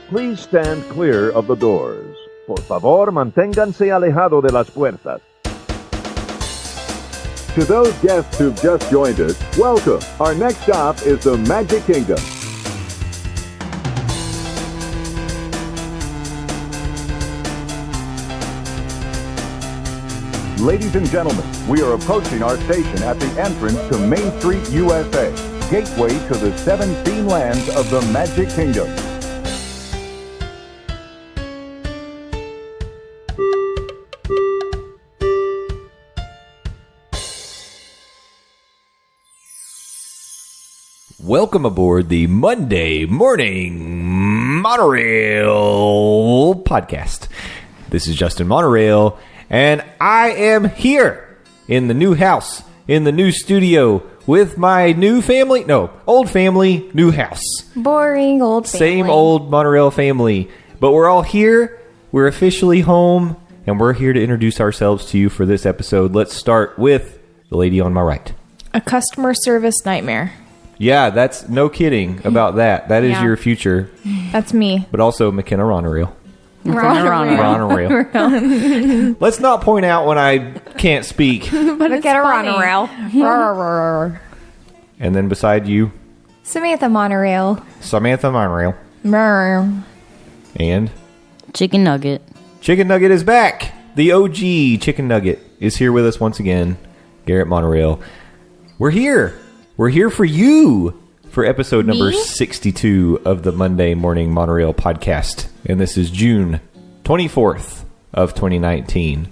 please stand clear of the doors. Por favor, manténganse alejado de las puertas. To those guests who've just joined us, welcome. Our next stop is the Magic Kingdom. Ladies and gentlemen, we are approaching our station at the entrance to Main Street, USA, gateway to the 7 theme lands of the Magic Kingdom. Welcome aboard the Monday Morning Monorail Podcast. This is Justin Monorail, and I am here in the new house, in the new studio, with my new family. No, old family, new house. Boring old family. Same old Monorail family. But we're all here. We're officially home, and we're here to introduce ourselves to you for this episode. Let's start with the lady on my right. A customer service nightmare. Yeah, that's no kidding about that. That is your future. That's me. But also McKenna Ronorail. Ronorail. Let's not point out when I can't speak. But it's get a Ronorail. And then beside you, Samantha Monorail. Samantha Monorail. And Chicken Nugget. Chicken Nugget is back. The OG Chicken Nugget is here with us once again. Garrett Monorail. We're here. We're here for you for episode number 62 of the Monday Morning Monorail Podcast. And this is June 24th of 2019.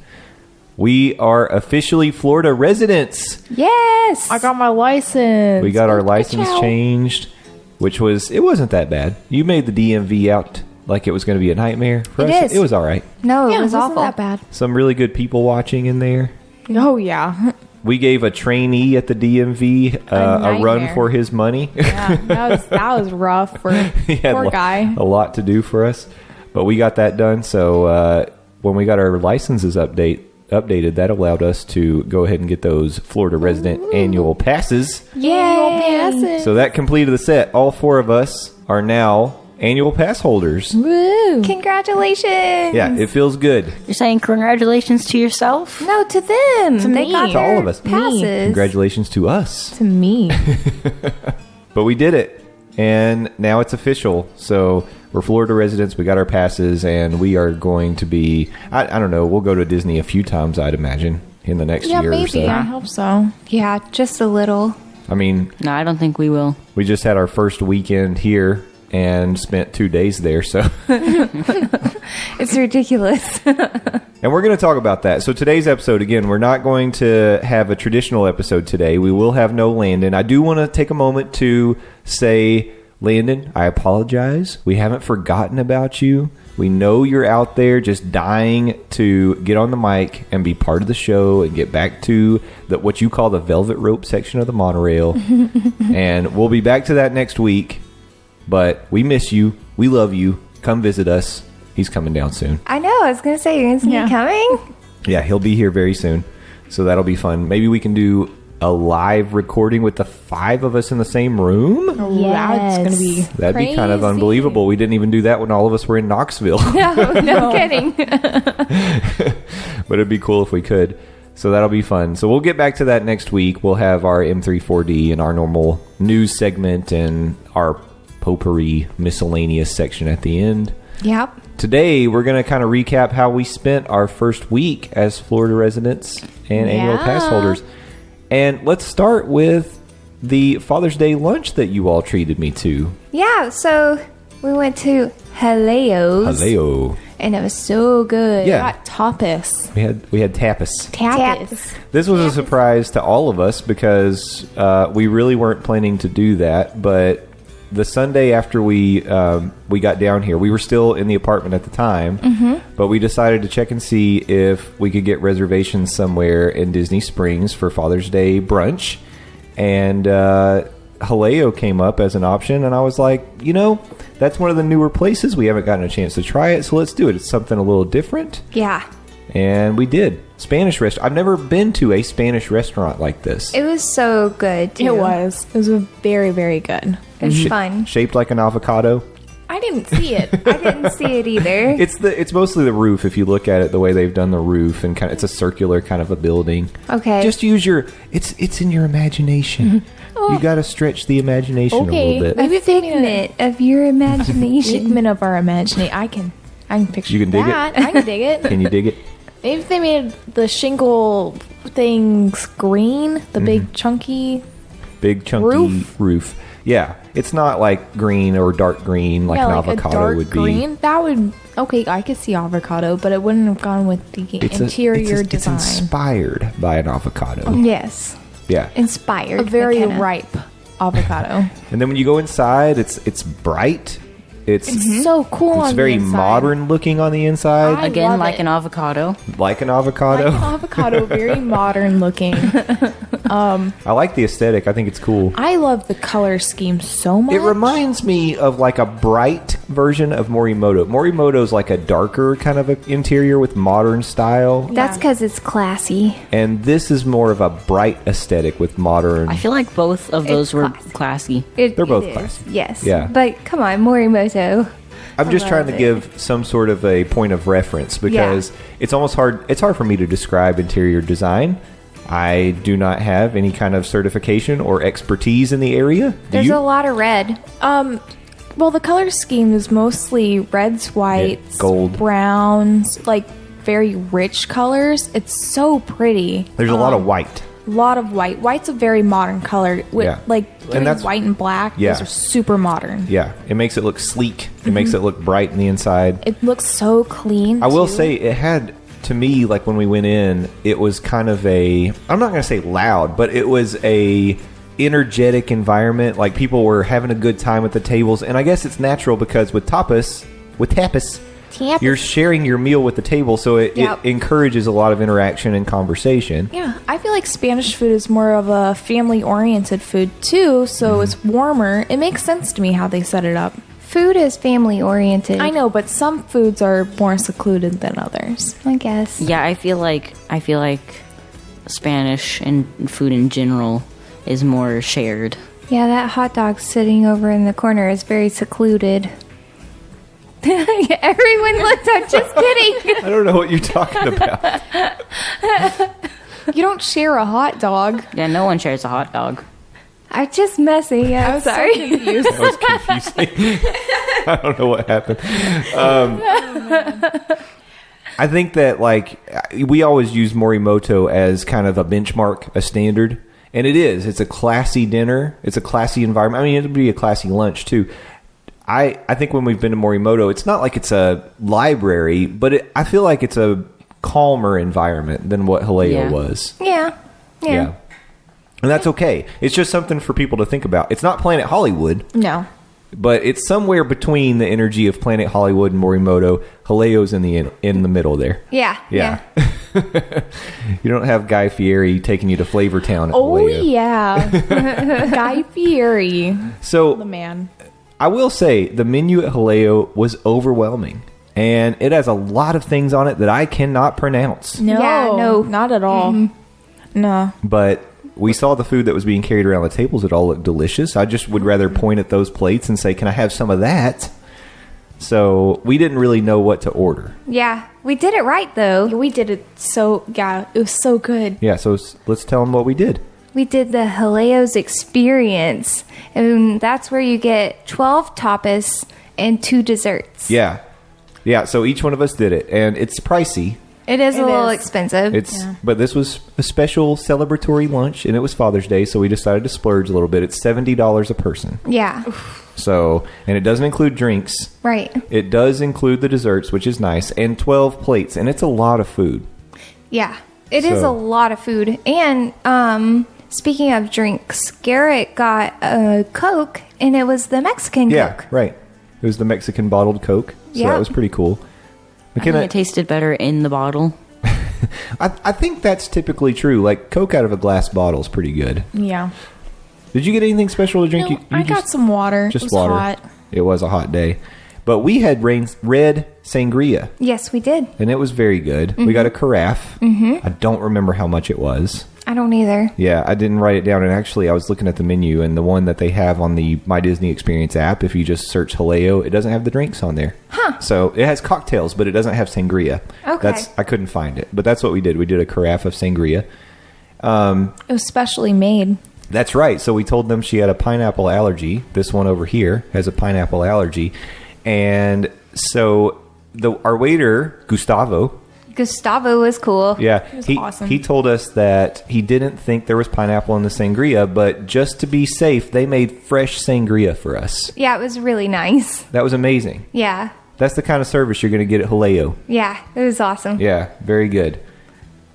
We are officially Florida residents. Yes. I got my license. We got our license changed, which it wasn't that bad. You made the DMV out like it was going to be a nightmare. For us, it was all right. No, it was awful. awful. That bad. Some really good people watching in there. Oh, yeah. We gave a trainee at the DMV a run for his money. Yeah, that was rough for poor guy. A lot to do for us, but we got that done. So when we got our licenses updated, that allowed us to go ahead and get those Florida resident annual passes. Yay! So that completed the set. All 4 of us are now annual pass holders. Woo! Congratulations! Yeah, it feels good. You're saying congratulations to yourself? No, to them. They got to all of us. passes. Congratulations to us. To me. But we did it, and now it's official. So we're Florida residents. We got our passes, and we are going to be, I don't know, we'll go to Disney a few times, I'd imagine, in the next year or so. Yeah, maybe. I hope so. Yeah, just a little. I mean... No, I don't think we will. We just had our first weekend here and spent 2 days there, so... It's ridiculous. And we're going to talk about that. So today's episode, again, we're not going to have a traditional episode today. We will have no Landon. I do want to take a moment to say, Landon, I apologize. We haven't forgotten about you. We know you're out there just dying to get on the mic and be part of the show and get back to what you call the velvet rope section of the monorail. And we'll be back to that next week. But we miss you. We love you. Come visit us. He's coming down soon. I know. I was going to say, you're going to see me coming? Yeah, he'll be here very soon. So that'll be fun. Maybe we can do a live recording with the 5 of us in the same room. Oh, that's going to be That'd crazy. be kind of unbelievable. We didn't even do that when all of us were in Knoxville. No kidding. But it'd be cool if we could. So that'll be fun. So we'll get back to that next week. We'll have our M34D and our normal news segment and our potpourri miscellaneous section at the end. Yep. Today, we're going to kind of recap how we spent our first week as Florida residents and annual pass holders. And let's start with the Father's Day lunch that you all treated me to. Yeah, so we went to Jaleo's. Jaleo. And it was so good. Yeah. Got tapas. We had tapas. Tapas. This was a surprise to all of us because we really weren't planning to do that, but the Sunday after we got down here, we were still in the apartment at the time, but we decided to check and see if we could get reservations somewhere in Disney Springs for Father's Day brunch. And Jaleo came up as an option, and I was like, that's one of the newer places. We haven't gotten a chance to try it, so let's do it. It's something a little different. Yeah. And we did. Spanish restaurant. I've never been to a Spanish restaurant like this. It was so good, too. It was very, very good. It was fun. Shaped like an avocado. I didn't see it. I didn't see it either. It's mostly the roof. If you look at it, the way they've done the roof, and it's a circular kind of a building. Okay. Just use it's in your imagination. You got to stretch the imagination a little bit. A figment of your imagination. Figment of our imagination. I can picture You can dig that. it? I can dig it. Can you dig it? Maybe if they made the shingle things green, the big chunky roof. Yeah, it's not like green or dark green like an avocado a dark would green, be. That would I could see avocado, but it wouldn't have gone with the interior design. It's inspired by an avocado. Yes. Yeah, Inspired. A very McKenna. ripe avocado. and then when you go inside, it's bright. It's So cool. It's on very the inside. modern looking on the inside, I Again, love like it. an avocado. like an avocado. Like an avocado, very modern looking. I like the aesthetic. I think it's cool. I love the color scheme so much. It reminds me of like a bright version of Morimoto. Morimoto's like a darker kind of a interior with modern style, That's because it's classy. and this is more of a bright aesthetic with modern. I feel like both of those It's were classy. classy. They're both it is. classy. Yes. Yeah. But come on, Morimoto. I'm just I trying to love it. give some sort of a point of reference because it's almost hard. It's hard for me to describe interior design. I do not have any kind of certification or expertise in the area. Do There's you? a lot of red. Well, the color scheme is mostly reds, whites, gold. browns, like very rich colors. It's so pretty. There's a lot of white. A lot of white. White's a very modern color. With Yeah. like And that's- white and black. Yeah. Those are super modern. Yeah, it makes it look sleek. It makes it look bright in the inside. It looks so clean. I will too. say it had, to me, like when we went in, it was kind of I'm not going to say loud, but it was a energetic environment. Like people were having a good time at the tables. And I guess it's natural because with tapas, you're sharing your meal with the table. So it encourages a lot of interaction and conversation. Yeah, I feel like Spanish food is more of a family-oriented food too, so it's warmer. It makes sense to me how they set it up. Food is family oriented. I know, but some foods are more secluded than others. I guess. Yeah, I feel like Spanish and food in general is more shared. Yeah, that hot dog sitting over in the corner is very secluded. Everyone looked up. Just kidding. I don't know what you're talking about. You don't share a hot dog. Yeah, no one shares a hot dog. I'm just messing. I'm sorry. So confused. That was confusing. I don't know what happened. I think that like we always use Morimoto as kind of a benchmark, a standard, and it is. It's a classy dinner. It's a classy environment. I mean, it'd be a classy lunch too. I think when we've been to Morimoto, it's not like it's a library, but I feel like it's a calmer environment than what Jaleo was. Yeah. And that's okay. It's just something for people to think about. It's not Planet Hollywood. No. But it's somewhere between the energy of Planet Hollywood and Morimoto. Jaleo's in the middle there. Yeah. You don't have Guy Fieri taking you to Flavortown at Oh, Jaleo. yeah. Guy Fieri. The So man. I will say the menu at Jaleo was overwhelming. And it has a lot of things on it that I cannot pronounce. No. Yeah, no. Not at all. No. But we saw the food that was being carried around the tables. It all looked delicious. I just would rather point at those plates and say, can I have some of that? So we didn't really know what to order. Yeah. We did it right, though. We did it so, it was so good. Yeah, so let's tell them what we did. We did the Jaleo's experience. And that's where you get 12 tapas and 2 desserts. Yeah. Yeah, so each one of us did it. And it's pricey. It is a little is. expensive. But this was a special celebratory lunch, and it was Father's Day, so we decided to splurge a little bit. It's $70 a person. Yeah. So, and it doesn't include drinks. Right. It does include the desserts, which is nice, and 12 plates, and it's a lot of food. Yeah. It is So- a lot of food. And speaking of drinks, Garrett got a Coke, and it was the Mexican Coke. Right. It was the Mexican bottled Coke, so Yeah. that was pretty cool. I think it tasted better in the bottle. I think that's typically true. Like, Coke out of a glass bottle is pretty good. Yeah. Did you get anything special to drink? No, I got some water. Just it was water. hot. It was a hot day. But we had red sangria, Yes, we did. and it was very good. We got a carafe. I don't remember how much it was. I don't either. Yeah, I didn't write it down. And actually, I was looking at the menu, and the one that they have on the My Disney Experience app, if you just search Jaleo, it doesn't have the drinks on there. Huh. So it has cocktails, but it doesn't have sangria. Okay. I couldn't find it. But that's what we did. We did a carafe of sangria. It was specially made. That's right. So we told them she had a pineapple allergy. This one over here has a pineapple allergy. And so our waiter, Gustavo was cool. Yeah, was he awesome. He told us that he didn't think there was pineapple in the sangria, but just to be safe, they made fresh sangria for us. Yeah, it was really nice. That was amazing. Yeah. That's the kind of service you're going to get at Jaleo. Yeah, it was awesome. Yeah, very good.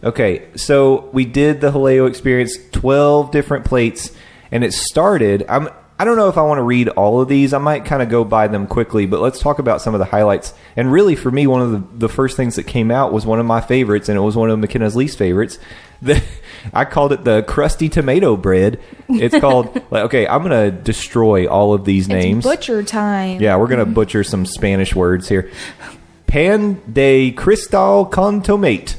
Okay, so we did the Jaleo experience, 12 different plates, and it started... I don't know if I want to read all of these. I might kind of go by them quickly, but let's talk about some of the highlights. And really, for me, one of the first things that came out was one of my favorites, and it was one of McKenna's least favorites. I called it the crusty tomato bread. It's called, okay, I'm going to destroy all of these names. It's butcher time. Yeah, we're going to butcher some Spanish words here. Pan de cristal con tomate.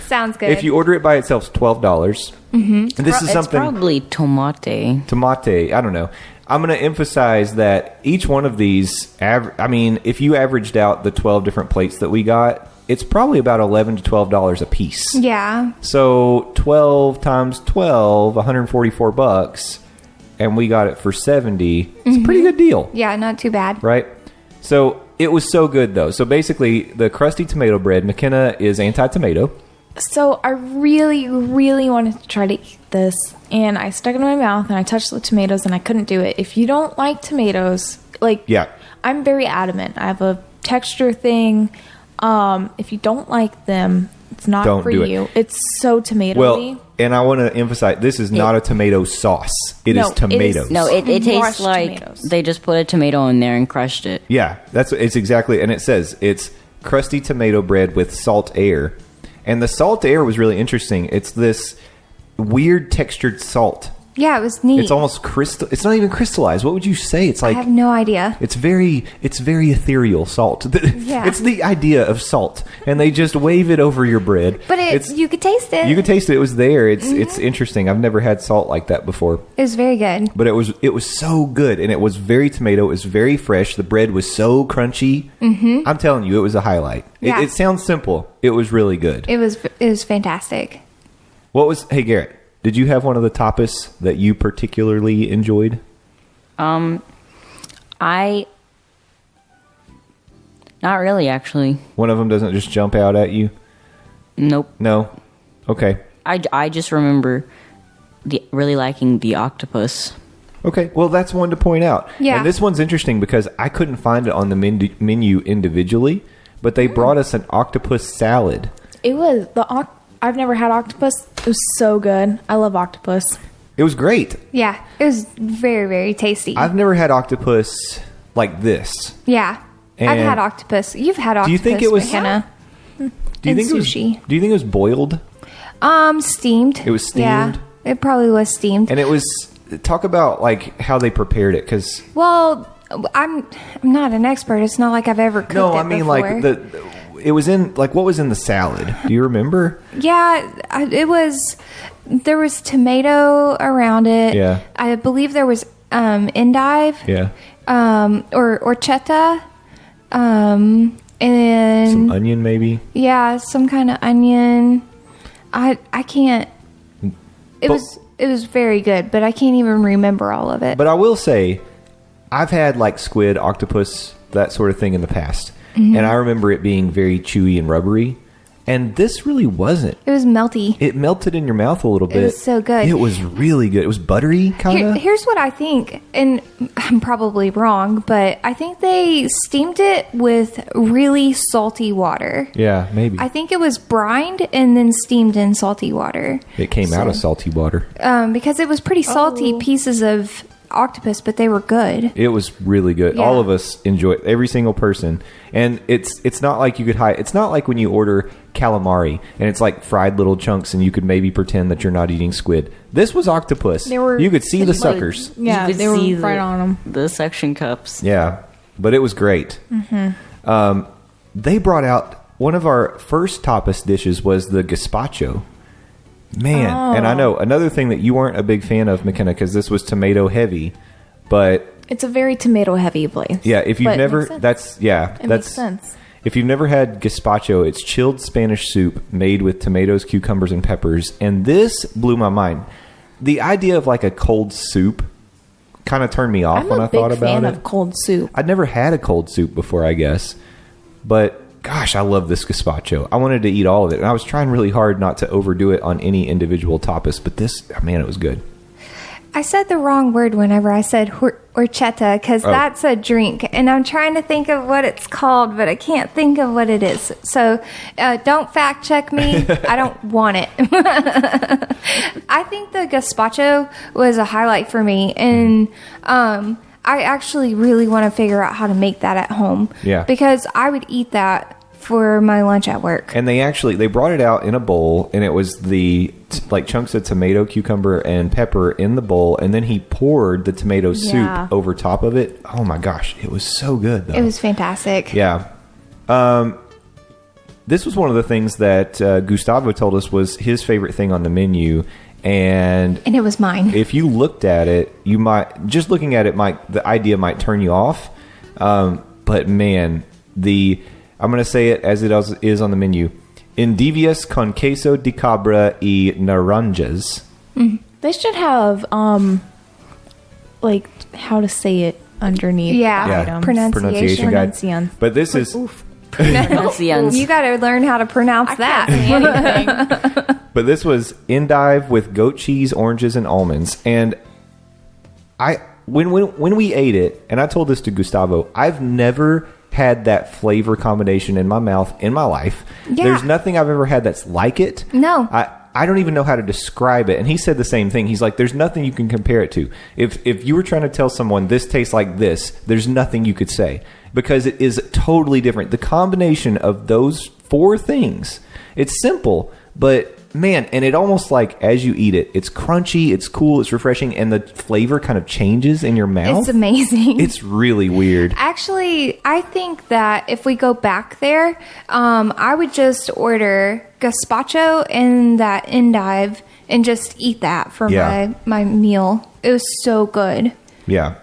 Sounds good. If you order it by itself, it's $12. And this is It's something... probably tomate. I don't know. I'm going to emphasize that each one of these, if you averaged out the 12 different plates that we got, it's probably about $11 to $12 a piece. Yeah. So 12 times 12, $144, and we got it for $70. It's a pretty good deal. Yeah, not too bad. Right? So it was so good, though. So basically, the crusty tomato bread, McKenna is anti-tomato. So I really, really wanted to try to eat this, and I stuck it in my mouth, and I touched the tomatoes, and I couldn't do it. If you don't like tomatoes, Yeah. I'm very adamant. I have a texture thing. If you don't like them, it's not Don't for do it. you. It's so tomatoey. Well, and I want to emphasize, this is not a tomato sauce. It No, is tomatoes. No, it tastes Crushed like tomatoes. they just put a tomato in there and crushed it. Yeah, it's exactly, and it says it's crusty tomato bread with salt air. And the salt air was really interesting. It's this weird textured salt. Yeah, it was neat. It's almost crystal. It's not even crystallized. What would you say? It's I like have no idea. it's very ethereal salt. Yeah. It's the idea of salt, and they just wave it over your bread. But you could taste it. You could taste it. It was there. It's interesting. I've never had salt like that before. It was very good. But it was so good, and it was very tomato. It was very fresh. The bread was so crunchy. Mm-hmm. I'm telling you, it was a highlight. Yeah. It sounds simple. It was really good. It was fantastic. Hey Garrett, did you have one of the tapas that you particularly enjoyed? I not really actually. One of them doesn't just jump out at you? Nope. No? Okay. I just remember really liking the octopus. Okay, well, that's one to point out. Yeah. And this one's interesting because I couldn't find it on the menu individually, but they brought us an octopus salad. It was I've never had octopus. It was so good. I love octopus. It was great. Yeah, it was very, very tasty. I've never had octopus like this. yeah. I've And had octopus. You've had octopus, Do you think it was McKenna. Do you And think sushi. Do you think it was boiled? Steamed. It was steamed? Yeah, it probably was steamed. And it was talk about like how they prepared it cuz Well, I'm not an expert. It's not like I've ever cooked No, it I mean before. like it was in like what was in the salad? Do you remember? Yeah, there was tomato around it. Yeah. I believe there was endive. Yeah. Or orchetta. And Some onion maybe? yeah, some kind of onion. I can't. It But- was very good, but I can't even remember all of it. But I will say, I've had like squid, octopus, that sort of thing in the past. Mm-hmm. And I remember it being very chewy and rubbery. And this really wasn't. It was melty. It melted in your mouth a little bit. was so good. It was really good. It was buttery, kind of. Here's what I think, and I'm probably wrong, but I think they steamed it with really salty water. Yeah, maybe. I think it was brined and then steamed in salty water. It came out of salty water. Because it was pretty salty pieces of octopus, but they were good. It was really good. Yeah. All of us enjoyed it, every single person. And it's not like you could hide. It's not like when you order calamari and it's like fried little chunks and you could maybe pretend that you're not eating squid. This was octopus. You could see the suckers. Yeah, You could they were see right on them. The suction cups. Yeah, but it was great. They brought out one of our first tapas dishes was the gazpacho. Man, and I know another thing that you weren't a big fan of, McKenna, because this was tomato heavy, but It's a very tomato heavy place. yeah, if you've But it never, makes sense. that's yeah, It that's makes sense. If you've never had gazpacho, it's chilled Spanish soup made with tomatoes, cucumbers, and peppers, and this blew my mind. The idea of like a cold soup kind of turned me off I'm when I a big thought about fan it. of cold soup. I'd never had a cold soup before, I guess, but gosh, I love this gazpacho. I wanted to eat all of it, and I was trying really hard not to overdo it on any individual tapas, but this, man, it was good. I said the wrong word whenever I said horchata because that's a drink, and I'm trying to think of what it's called, but I can't think of what it is. So don't fact check me. I don't want it. I think the gazpacho was a highlight for me, and I actually really want to figure out how to make that at home. Yeah. Because I would eat that for my lunch at work. And they brought it out in a bowl, and it was like chunks of tomato, cucumber, and pepper in the bowl, and then he poured the tomato soup over top of it. Oh my gosh, it was so good, though. It was fantastic. Yeah. This was one of the things that Gustavo told us was his favorite thing on the menu, and it was mine. if you looked at it, you might, just looking at it, the idea might turn you off. But man, I'm going to say it as it is on the menu. Endivias con queso de cabra y naranjas. They should have, like, how to say it underneath. Yeah. the Yeah. items. Pronunciation guide. Pronunciation. But this is... Pronunciations. You got to learn how to pronounce that. But this was endive with goat cheese, oranges, and almonds. And when we ate it, and I told this to Gustavo, I've never had that flavor combination in my mouth in my life. Yeah. There's nothing I've ever had that's like it. No. I don't even know how to describe it. And he said the same thing. He's like, there's nothing you can compare it to. If you were trying to tell someone this tastes like this, there's nothing you could say because it is totally different. The combination of those four things, it's simple, but man, and it almost like as you eat it, it's crunchy, it's cool, it's refreshing, and the flavor kind of changes in your mouth. It's amazing. It's really weird. Actually, I think that if we go back there, I would just order gazpacho and that endive and just eat that for my meal. It was so good. Yeah.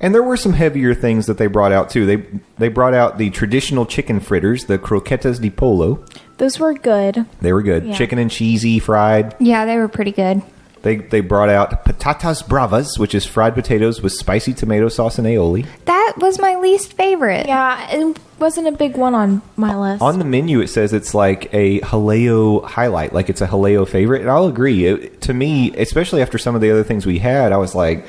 And there were some heavier things that they brought out too. They brought out the traditional chicken fritters, the croquetas de polo. Those were good. They were good. Yeah. Chicken and cheesy fried. Yeah, they were pretty good. They brought out patatas bravas, which is fried potatoes with spicy tomato sauce and aioli. That was my least favorite. Yeah, it wasn't a big one on my list. On the menu, it says it's like a Jaleo highlight, like it's a Jaleo favorite. And I'll agree. To me, especially after some of the other things we had, I was like...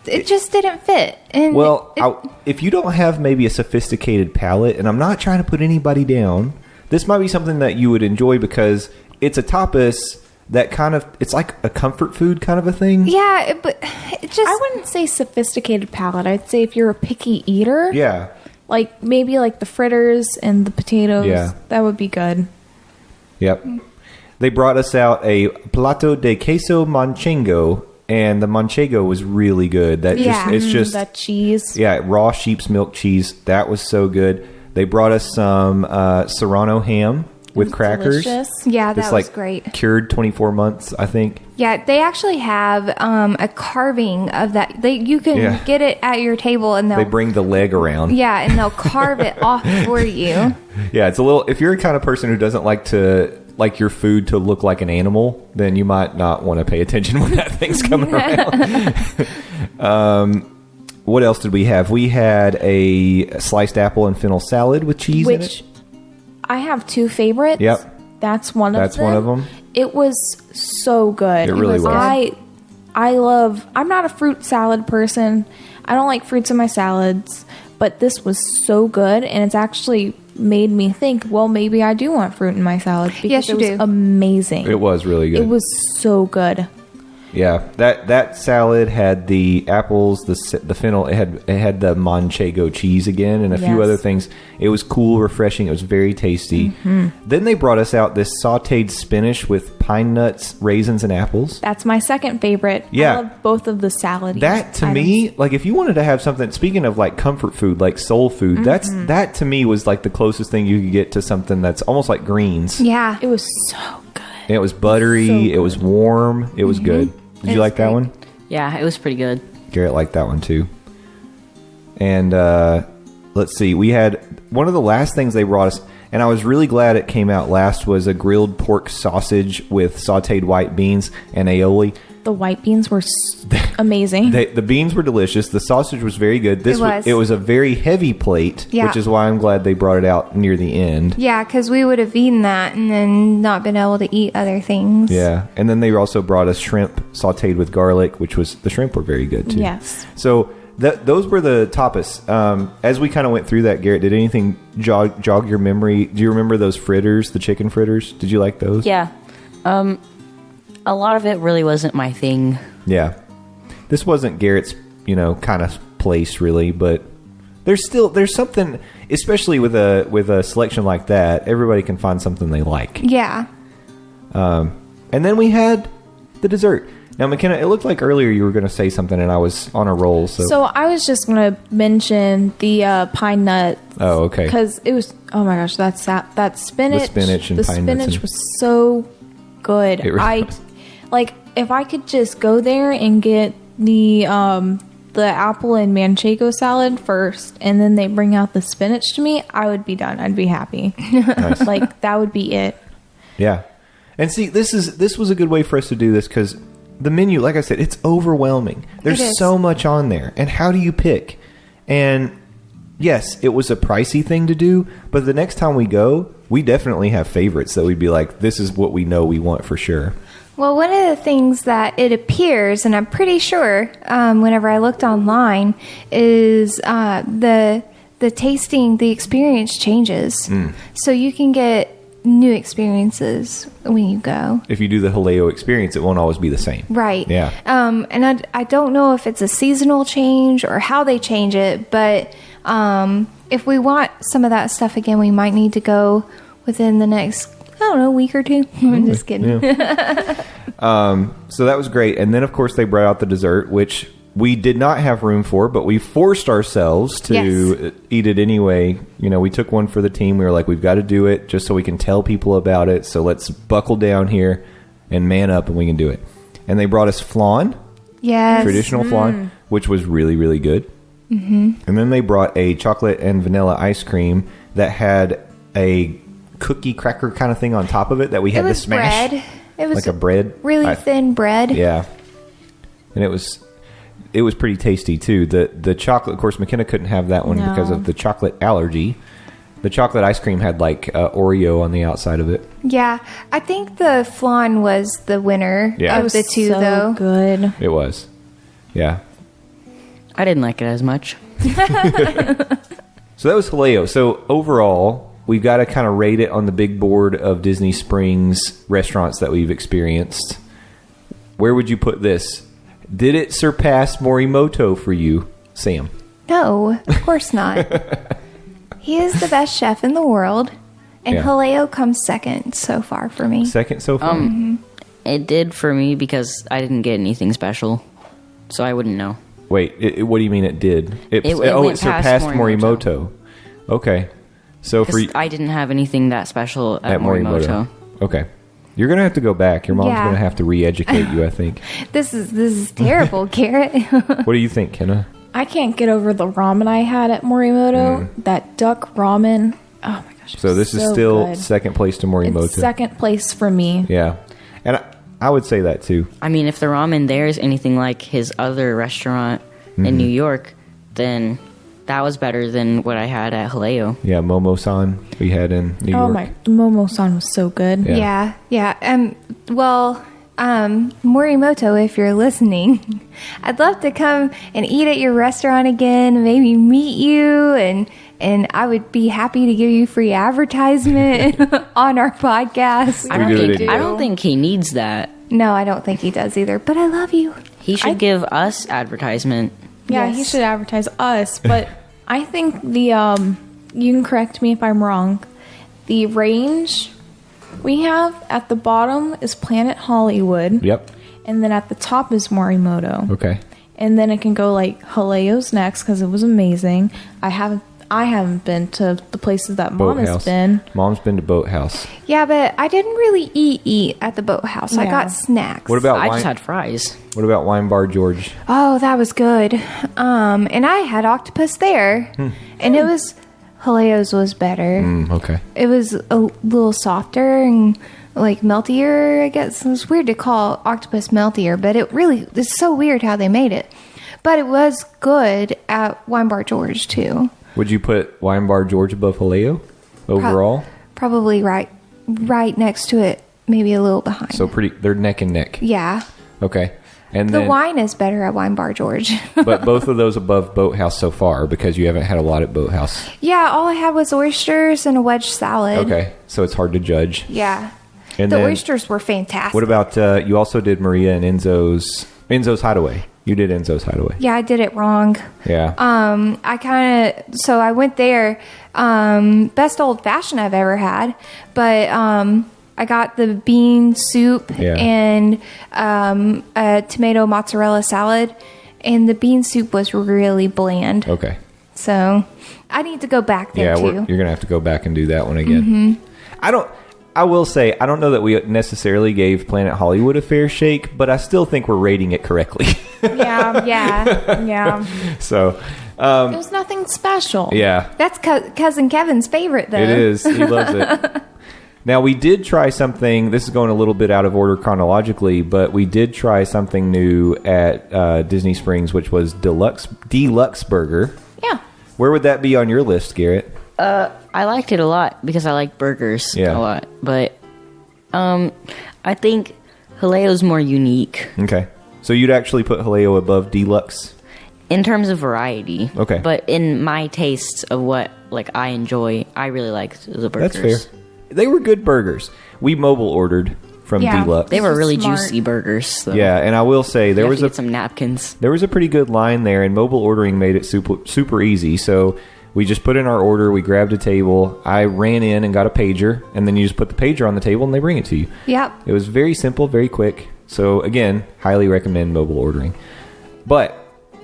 It just didn't fit. And if you don't have maybe a sophisticated palate, and I'm not trying to put anybody down, this might be something that you would enjoy because it's a tapas that kind of, it's like a comfort food kind of a thing. yeah, but it just... I wouldn't say sophisticated palate. I'd say if you're a picky eater, Yeah. like maybe like the fritters and the potatoes, that would be good. Yep. They brought us out a plato de queso manchego, and the manchego was really good. It's just that cheese. Yeah, raw sheep's milk cheese. That was so good. They brought us some Serrano ham with crackers. Delicious. Yeah, that It's was like great. cured 24 months, I think. Yeah, they actually have a carving of that. You can get it at your table, and They bring the leg around. yeah, and they'll carve it off for you. Yeah, it's a little. If you're a kind of person who doesn't like your food to look like an animal, then you might not want to pay attention when that thing's coming around. What else did we have? We had a sliced apple and fennel salad with cheese in it. Which I have two favorites. Yep. That's one of them. It was so good. It really was. I'm not a fruit salad person. I don't like fruits in my salads, but this was so good, and it's actually made me think, well, maybe I do want fruit in my salad because Yes, you it was do. amazing. It was really good. It was so good. Yeah, that salad had the apples, the fennel. It had the manchego cheese again, and a few Yes. other things. It was cool, refreshing. It was very tasty. Mm-hmm. Then they brought us out this sautéed spinach with pine nuts, raisins, and apples. That's my second favorite. Yeah. I love both of the salad. That to me, like if you wanted to have something, speaking of like comfort food, like soul food, that to me was like the closest thing you could get to something that's almost like greens. Yeah, It was so good. It was buttery. So it was warm. It was good. Did you like that one? Yeah, it was pretty good. Garrett liked that one too. And let's see. We had one of the last things they brought us, and I was really glad it came out last, was a grilled pork sausage with sautéed white beans and aioli. The white beans were amazing. The beans were delicious. The sausage was very good. It was a very heavy plate, Yeah. which is why I'm glad they brought it out near the end. Yeah, because we would have eaten that and then not been able to eat other things. Yeah, and then they also brought us shrimp sautéed with garlic, the shrimp were very good too. Yes. So those were the tapas. As we kind of went through that, Garrett, did anything jog your memory? Do you remember those fritters, the chicken fritters? Did you like those? Yeah. A lot of it really wasn't my thing. Yeah. This wasn't Garrett's, kind of place really, but there's something, especially with a selection like that, everybody can find something they like. Yeah. And then we had the dessert. Now, McKenna, it looked like earlier you were going to say something, and I was on a roll. So I was just going to mention the pine nut. Oh, okay. Because it was, oh my gosh, that spinach. The spinach and pine nuts. The spinach was so good. It really was. If I could just go there and get the apple and manchego salad first, and then they bring out the spinach to me, I would be done. I'd be happy. Nice. That would be it. Yeah. And see, this was a good way for us to do this because the menu, like I said, it's overwhelming. There's so much on there. And how do you pick? And yes, it was a pricey thing to do, but the next time we go, we definitely have favorites that we'd be like, this is what we know we want for sure. Well, one of the things that it appears, and I'm pretty sure whenever I looked online, is the tasting, the experience changes. So you can get new experiences when you go. If you do the Jaleo experience, it won't always be the same. Right. Yeah. And I don't know if it's a seasonal change or how they change it, but if we want some of that stuff again, we might need to go within the next, week or two. I'm just kidding. Yeah. So that was great. And then, of course, they brought out the dessert, which we did not have room for, but we forced ourselves to eat it anyway. We took one for the team. We were like, we've got to do it just so we can tell people about it. So let's buckle down here and man up and we can do it. And they brought us flan. Yes. Traditional flan, which was really, really good. Mm-hmm. And then they brought a chocolate and vanilla ice cream that had a cookie cracker kind of thing on top of it that we had to smash. Bread. It was like a bread. Really thin bread. Yeah. And it was pretty tasty too. The chocolate, of course, McKenna couldn't have that one because of the chocolate allergy. The chocolate ice cream had Oreo on the outside of it. Yeah. I think the flan was the winner of the two, though. Good. It was. Yeah. I didn't like it as much. So that was Jaleo. So overall, we've got to kind of rate it on the big board of Disney Springs restaurants that we've experienced. Where would you put this? Did it surpass Morimoto for you, Sam? No, of course not. He is the best chef in the world, and Jaleo comes second so far for me. Second so far? It did for me because I didn't get anything special, so I wouldn't know. Wait, what do you mean it did? It went surpassed past Morimoto. Okay. So for I didn't have anything that special at Morimoto. Okay. You're going to have to go back. Your mom's Yeah. going to have to re-educate you, I think. This is terrible, Garrett. What do you think, Kenna? I can't get over the ramen I had at Morimoto. That duck ramen. Oh my gosh. So this is still good. second place to Morimoto. It's second place for me. Yeah. And I would say that too. I mean, if the ramen there is anything like his other restaurant in New York, then that was better than what I had at Jaleo. Yeah, Momo-san we had in New York. Oh my, Momo-san was so good. Yeah. Yeah. Morimoto, if you're listening, I'd love to come and eat at your restaurant again, maybe meet you, and I would be happy to give you free advertisement on our podcast. I don't think he needs that. No, I don't think he does either, but I love you. He should give us advertisement. Yeah, Yes. he should advertise us. But I think you can correct me if I'm wrong, the range we have at the bottom is Planet Hollywood. Yep. And then at the top is Morimoto. Okay. And then it can go like Jaleo's next because it was amazing. I I haven't been to the places that Mom has Boathouse. been. Mom's been to Boathouse. Yeah, but I didn't really eat at the boathouse. I Yeah. got snacks. What about I wine? just had fries. What about Wine Bar George? Oh, that was good. And I had octopus there, and it was Jaleo's was better. Okay. It was a little softer and like meltier. I guess it was weird to call octopus meltier, but it's so weird how they made it. But it was good at Wine Bar George too. Would you put Wine Bar George above Jaleo overall? Probably right next to it, maybe a little behind. So they're neck and neck. Yeah. Okay. And The then, wine is better at Wine Bar George. but both of those above Boathouse so far because you haven't had a lot at Boathouse. Yeah, all I had was oysters and a wedge salad. Okay. So it's hard to judge. Yeah. And the then, oysters were fantastic. what about, you also did Maria and Enzo's Hideaway. You did Enzo's Hideaway. Yeah, I did it wrong. Yeah. So I went there, best old fashioned I've ever had, but I got the bean soup Yeah. and a tomato mozzarella salad, and the bean soup was really bland. Okay. So I need to go back there Yeah, too. you're going to have to go back and do that one again. I will say, I don't know that we necessarily gave Planet Hollywood a fair shake, but I still think we're rating it correctly. Yeah. So, It was nothing special. yeah, That's cousin Kevin's favorite though. it is. He loves it. Now, we did try something. This is going a little bit out of order chronologically, but we did try something new at Disney Springs, which was Deluxe Burger. Yeah. Where would that be on your list, Garrett? I liked it a lot because I like burgers Yeah. a lot. But I think Jaleo's more unique Okay. So you'd actually put Jaleo above Deluxe? in terms of variety. Okay. But in my tastes of what I enjoy, I really like the burgers. That's fair. They were good burgers. We mobile ordered from Yeah. Deluxe. They were really Smart. juicy burgers. Though. Yeah, and I will say You there have was to a get some napkins. there was a pretty good line there, and mobile ordering made it super easy. So we just put in our order, we grabbed a table, I ran in and got a pager, and then you just put the pager on the table and they bring it to you. Yep. It was very simple, very quick. So again, highly recommend mobile ordering. But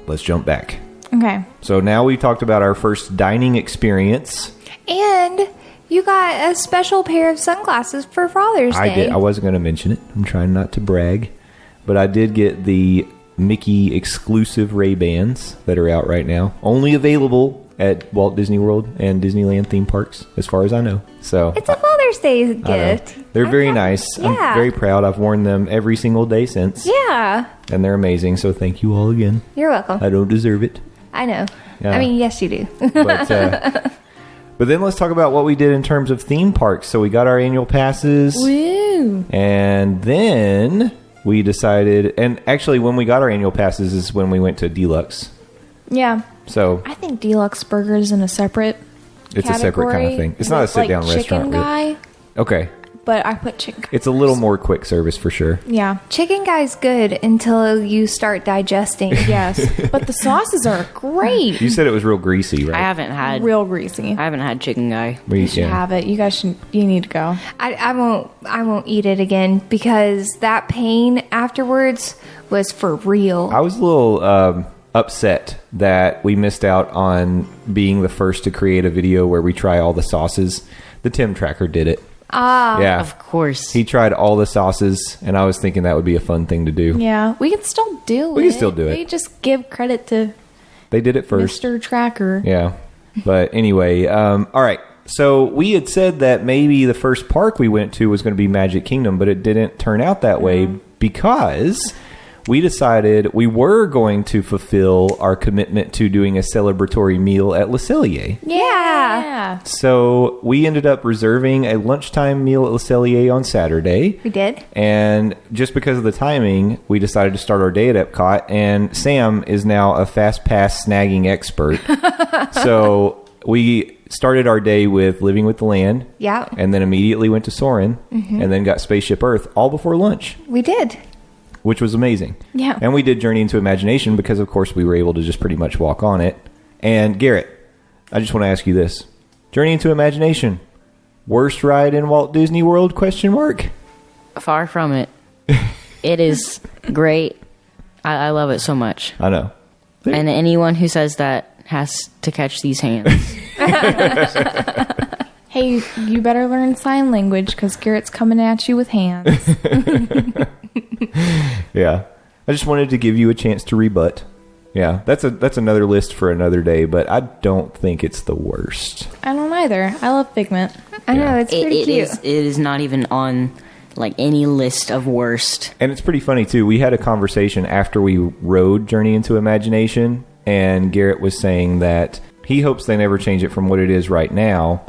let's jump back. Okay. So now we talked about our first dining experience. And you got a special pair of sunglasses for Father's Day. I did. I wasn't going to mention it. I'm trying not to brag, but I did get the Mickey exclusive Ray-Bans that are out right now. Only available at Walt Disney World and Disneyland theme parks, as far as I know. So It's a Father's Day I know. gift. They're very I'm nice. Yeah. I'm very proud. I've worn them every single day since, Yeah. and they're amazing. So thank you all again. You're welcome. I don't deserve it, I know. Yeah. I mean, yes, you do. but then let's talk about what we did in terms of theme parks. So we got our annual passes. Woo. And then we decided, and actually when we got our annual passes is when we went to Deluxe. Yeah. So I think Deluxe Burger's in a separate it's a separate kind of category. thing. It's not a sit-down like restaurant. Chicken Guy, Okay. but I put chicken. It's a little more quick service for sure. Yeah. Chicken Guy's good until you start digesting. Yes. But the sauces are great. You said it was real greasy, right? I haven't had Real greasy. I haven't had Chicken Guy. We- You should have it. You guys should. You need to go. I won't eat it again because that pain afterwards was for real. I was a little upset that we missed out on being the first to create a video where we try all the sauces. The Tim Tracker did it. Yeah. Of course. He tried all the sauces, and I was thinking that would be a fun thing to do. Yeah, we can still do it. We can still do it. We just give credit to They did it first. Mr. Tracker. Yeah. But anyway, all right. So we had said that maybe the first park we went to was going to be Magic Kingdom, but it didn't turn out that way because we decided we were going to fulfill our commitment to doing a celebratory meal at Le Cellier. Yeah. So we ended up reserving a lunchtime meal at Le Cellier on Saturday. We did. And just because of the timing, we decided to start our day at Epcot. And Sam is now a fast pass snagging expert. So we started our day with Living with the Land. Yeah. And then immediately went to Soarin'. And then got Spaceship Earth all before lunch, We did. which was amazing. Yeah. And we did Journey into Imagination because, of course, we were able to just pretty much walk on it. And Garrett, I just want to ask you this. Journey into Imagination, worst ride in Walt Disney World, question mark? Far from it. It is great. I love it so much. I know. And anyone who says that has to catch these hands. Hey, you better learn sign language because Garrett's coming at you with hands. Yeah. I just wanted to give you a chance to rebut. Yeah, that's another list for another day, but I don't think it's the worst. I don't either. I love Figment. I know, it's pretty cute. It is not even on like any list of worst. And it's pretty funny, too. We had a conversation after we rode Journey into Imagination, and Garrett was saying that he hopes they never change it from what it is right now,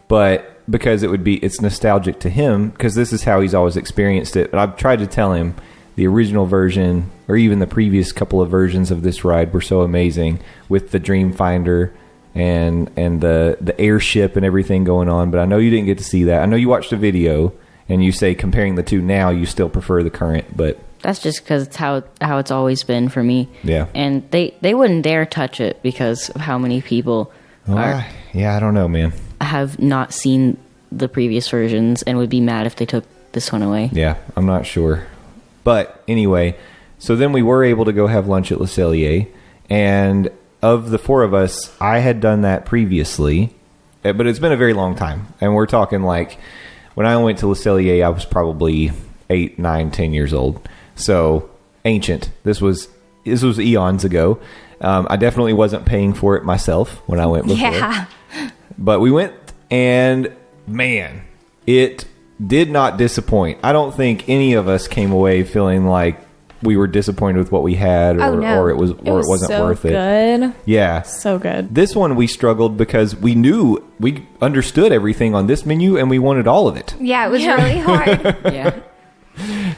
but because it's nostalgic to him, because this is how he's always experienced it. But I've tried to tell him the original version, or even the previous couple of versions of this ride, were so amazing with the Dreamfinder and the airship and everything going on. But I know you didn't get to see that. I know you watched a video, and you say comparing the two now, you still prefer the current, but That's just because it's how it's always been for me. Yeah. And they wouldn't dare touch it because of how many people I don't know, man. have not seen the previous versions and would be mad if they took this one away. Yeah, I'm not sure. But anyway, so then we were able to go have lunch at Le Cellier, and of the four of us, I had done that previously, but it's been a very long time. And we're talking like, when I went to Le Cellier, I was probably 8, 9, 10 years old. So ancient. This was eons ago. I definitely wasn't paying for it myself when I went before. Yeah. But we went, and man, it did not disappoint. I don't think any of us came away feeling like we were disappointed with what we had, or it wasn't so worth it. Good. Yeah, So good. this one we struggled because we understood everything on this menu, and we wanted all of it. Yeah, it was really hard. Yeah.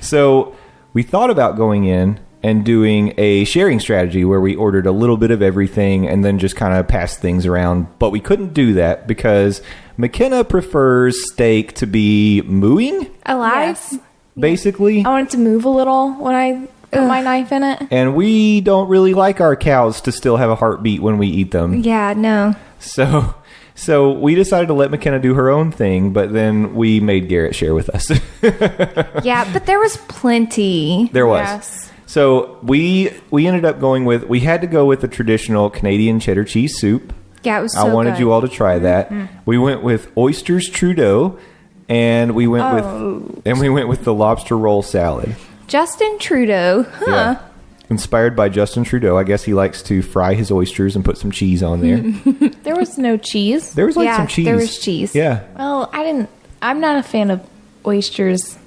So we thought about going in and doing a sharing strategy where we ordered a little bit of everything and then just kind of passed things around. But we couldn't do that because McKenna prefers steak to be mooing, Alive? Yes. basically. I want it to move a little when I put my knife in it. And we don't really like our cows to still have a heartbeat when we eat them. Yeah, no. So we decided to let McKenna do her own thing, but then we made Garrett share with us. Yeah, but there was plenty. There was. Yes. So we ended up we had to go with the traditional Canadian cheddar cheese soup. Yeah, it was so I wanted good. you all to try that. We went with oysters Trudeau, and we went with the lobster roll salad. Justin Trudeau. Huh. Yeah. Inspired by Justin Trudeau. I guess he likes to fry his oysters and put some cheese on there. There was no cheese. There was Yeah, some cheese. there was cheese. Yeah. Well, I'm not a fan of oysters.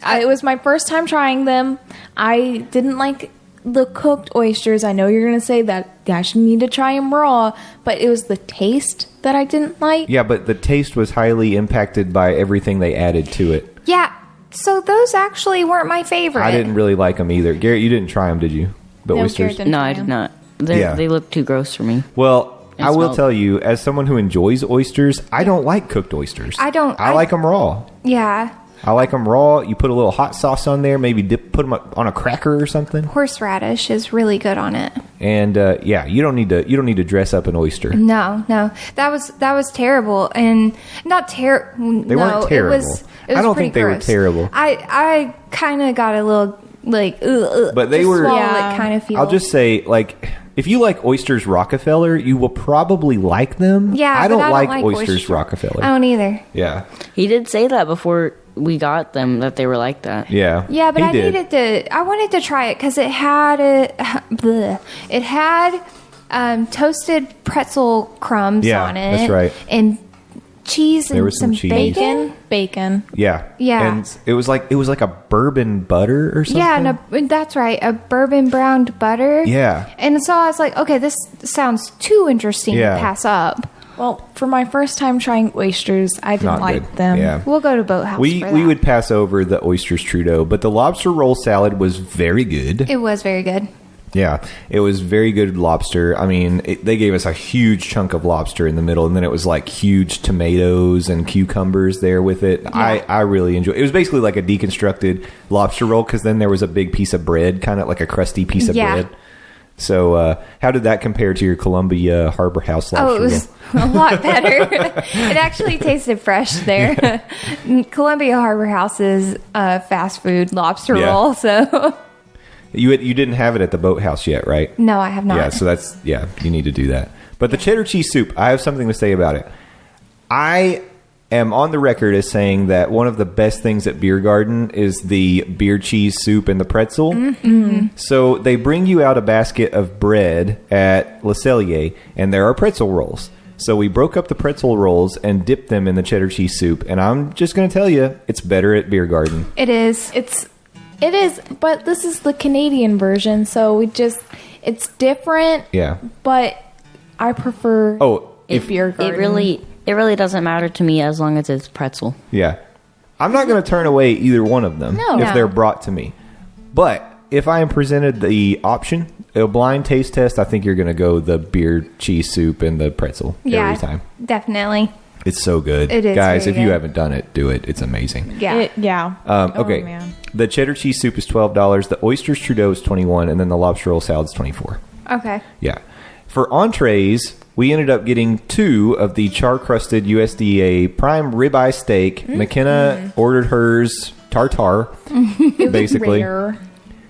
It was my first time trying them. I didn't like the cooked oysters. I know you're going to say that I should need to try them raw, but it was the taste that I didn't like. Yeah, but the taste was highly impacted by everything they added to it. Yeah, so those actually weren't my favorite. I didn't really like them either. Garrett, you didn't try them, did you? The No, oysters? Garrett didn't. No, I did not. They look too gross for me. Well, I will smelled- tell you, as someone who enjoys oysters, I don't like cooked oysters. I don't- I like them raw. Yeah, I like them raw. You put a little hot sauce on there, maybe put them on a cracker or something. horseradish is really good on it. And yeah, you don't need to dress up an oyster. No, that was terrible, and not terrible. They weren't terrible. It was I don't pretty think they were gross. terrible. I kind of got a little like, But they just were- swallow Yeah. it kind of feel. I'll just say, like, if you like oysters Rockefeller, you will probably like them. yeah. I but don't like oysters oysters Rockefeller. I don't either. Yeah, He did say that before we got them, that they were like that. yeah, Yeah, but He I did. I wanted to try it because it had it had toasted pretzel crumbs Yeah, on it. that's right. And cheese and There was some some cheese. Bacon. Yeah, Yeah. And it was like a bourbon butter or something. Yeah, that's right. A bourbon browned butter. Yeah. And so I was like, okay, this sounds too interesting Yeah. to pass up. Well, for my first time trying oysters, I didn't Not like good. them. Yeah. We'll go to Boathouse We for we that. would pass over the oysters Trudeau, but the lobster roll salad was very good. It was very good. Yeah, it was very good lobster. I mean, they gave us a huge chunk of lobster in the middle, and then it was like huge tomatoes and cucumbers there with it. I really enjoyed it. It was basically like a deconstructed lobster roll, because then there was a big piece of bread, kind of like a crusty piece of Yeah. bread. So how did that compare to your Columbia Harbor House lobster Oh, it was roll? a lot better. It actually tasted fresh there. Columbia Harbor House's fast food lobster Yeah. roll. So You didn't have it at the Boathouse yet, right? No, I have not. Yeah, so you need to do that. But the cheddar cheese soup, I have something to say about it. I am on the record as saying that one of the best things at Beer Garden is the beer cheese soup and the pretzel. Mm-hmm. So they bring you out a basket of bread at Le Cellier, and there are pretzel rolls. So we broke up the pretzel rolls and dipped them in the cheddar cheese soup. And I'm just going to tell you, it's better at Beer Garden. It is. It is, but this is the Canadian version, so it's different. Yeah. But I prefer Beer Garden. It really doesn't matter to me as long as it's pretzel. Yeah. I'm not going to turn away either one of them if they're brought to me. But if I am presented the option, a blind taste test, I think you're going to go the beer cheese soup and the pretzel every time. Definitely. It's so good. It is. Guys, if very you good. haven't done it, do it. It's amazing. Yeah. Okay. Man. The cheddar cheese soup is $12. The oysters Trudeau is $21, and then the lobster roll salad is $24. Okay. Yeah. For entrees, we ended up getting 2 of the char-crusted USDA prime ribeye steak. McKenna ordered hers tartare, basically. Rare.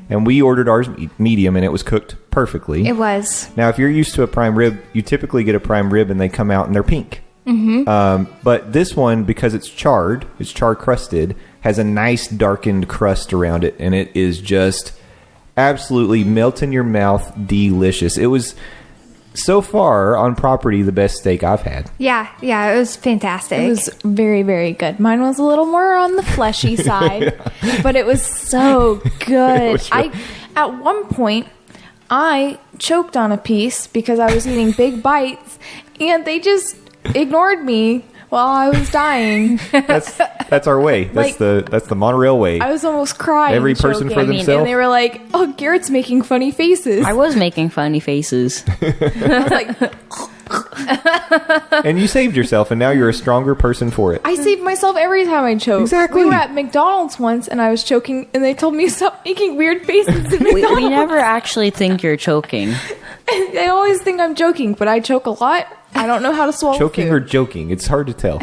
And we ordered ours medium, and it was cooked perfectly. It was. Now, if you're used to a prime rib, you typically get a prime rib, and they come out and they're pink. Mm-hmm. But this one, because it's char-crusted, has a nice darkened crust around it, and it is just absolutely melt in your mouth delicious. It was, so far, on property, the best steak I've had. Yeah, it was fantastic. It was very, very good. Mine was a little more on the fleshy side, but it was so good. Was really- At one point, I choked on a piece because I was eating big bites, and they just ignored me while I was dying. That's our way. That's the monorail way. I was almost crying. Every person choking. for themselves. And they were like, "Oh, Garrett's making funny faces." I was making funny faces. I was like, And you saved yourself, and now you're a stronger person for it. I save myself every time I choke. Exactly. We were at McDonald's once, and I was choking, and they told me to stop making weird faces at McDonald's. We never actually think you're choking. They always think I'm joking, but I choke a lot. I don't know how to swallow Choking food. or joking? It's hard to tell.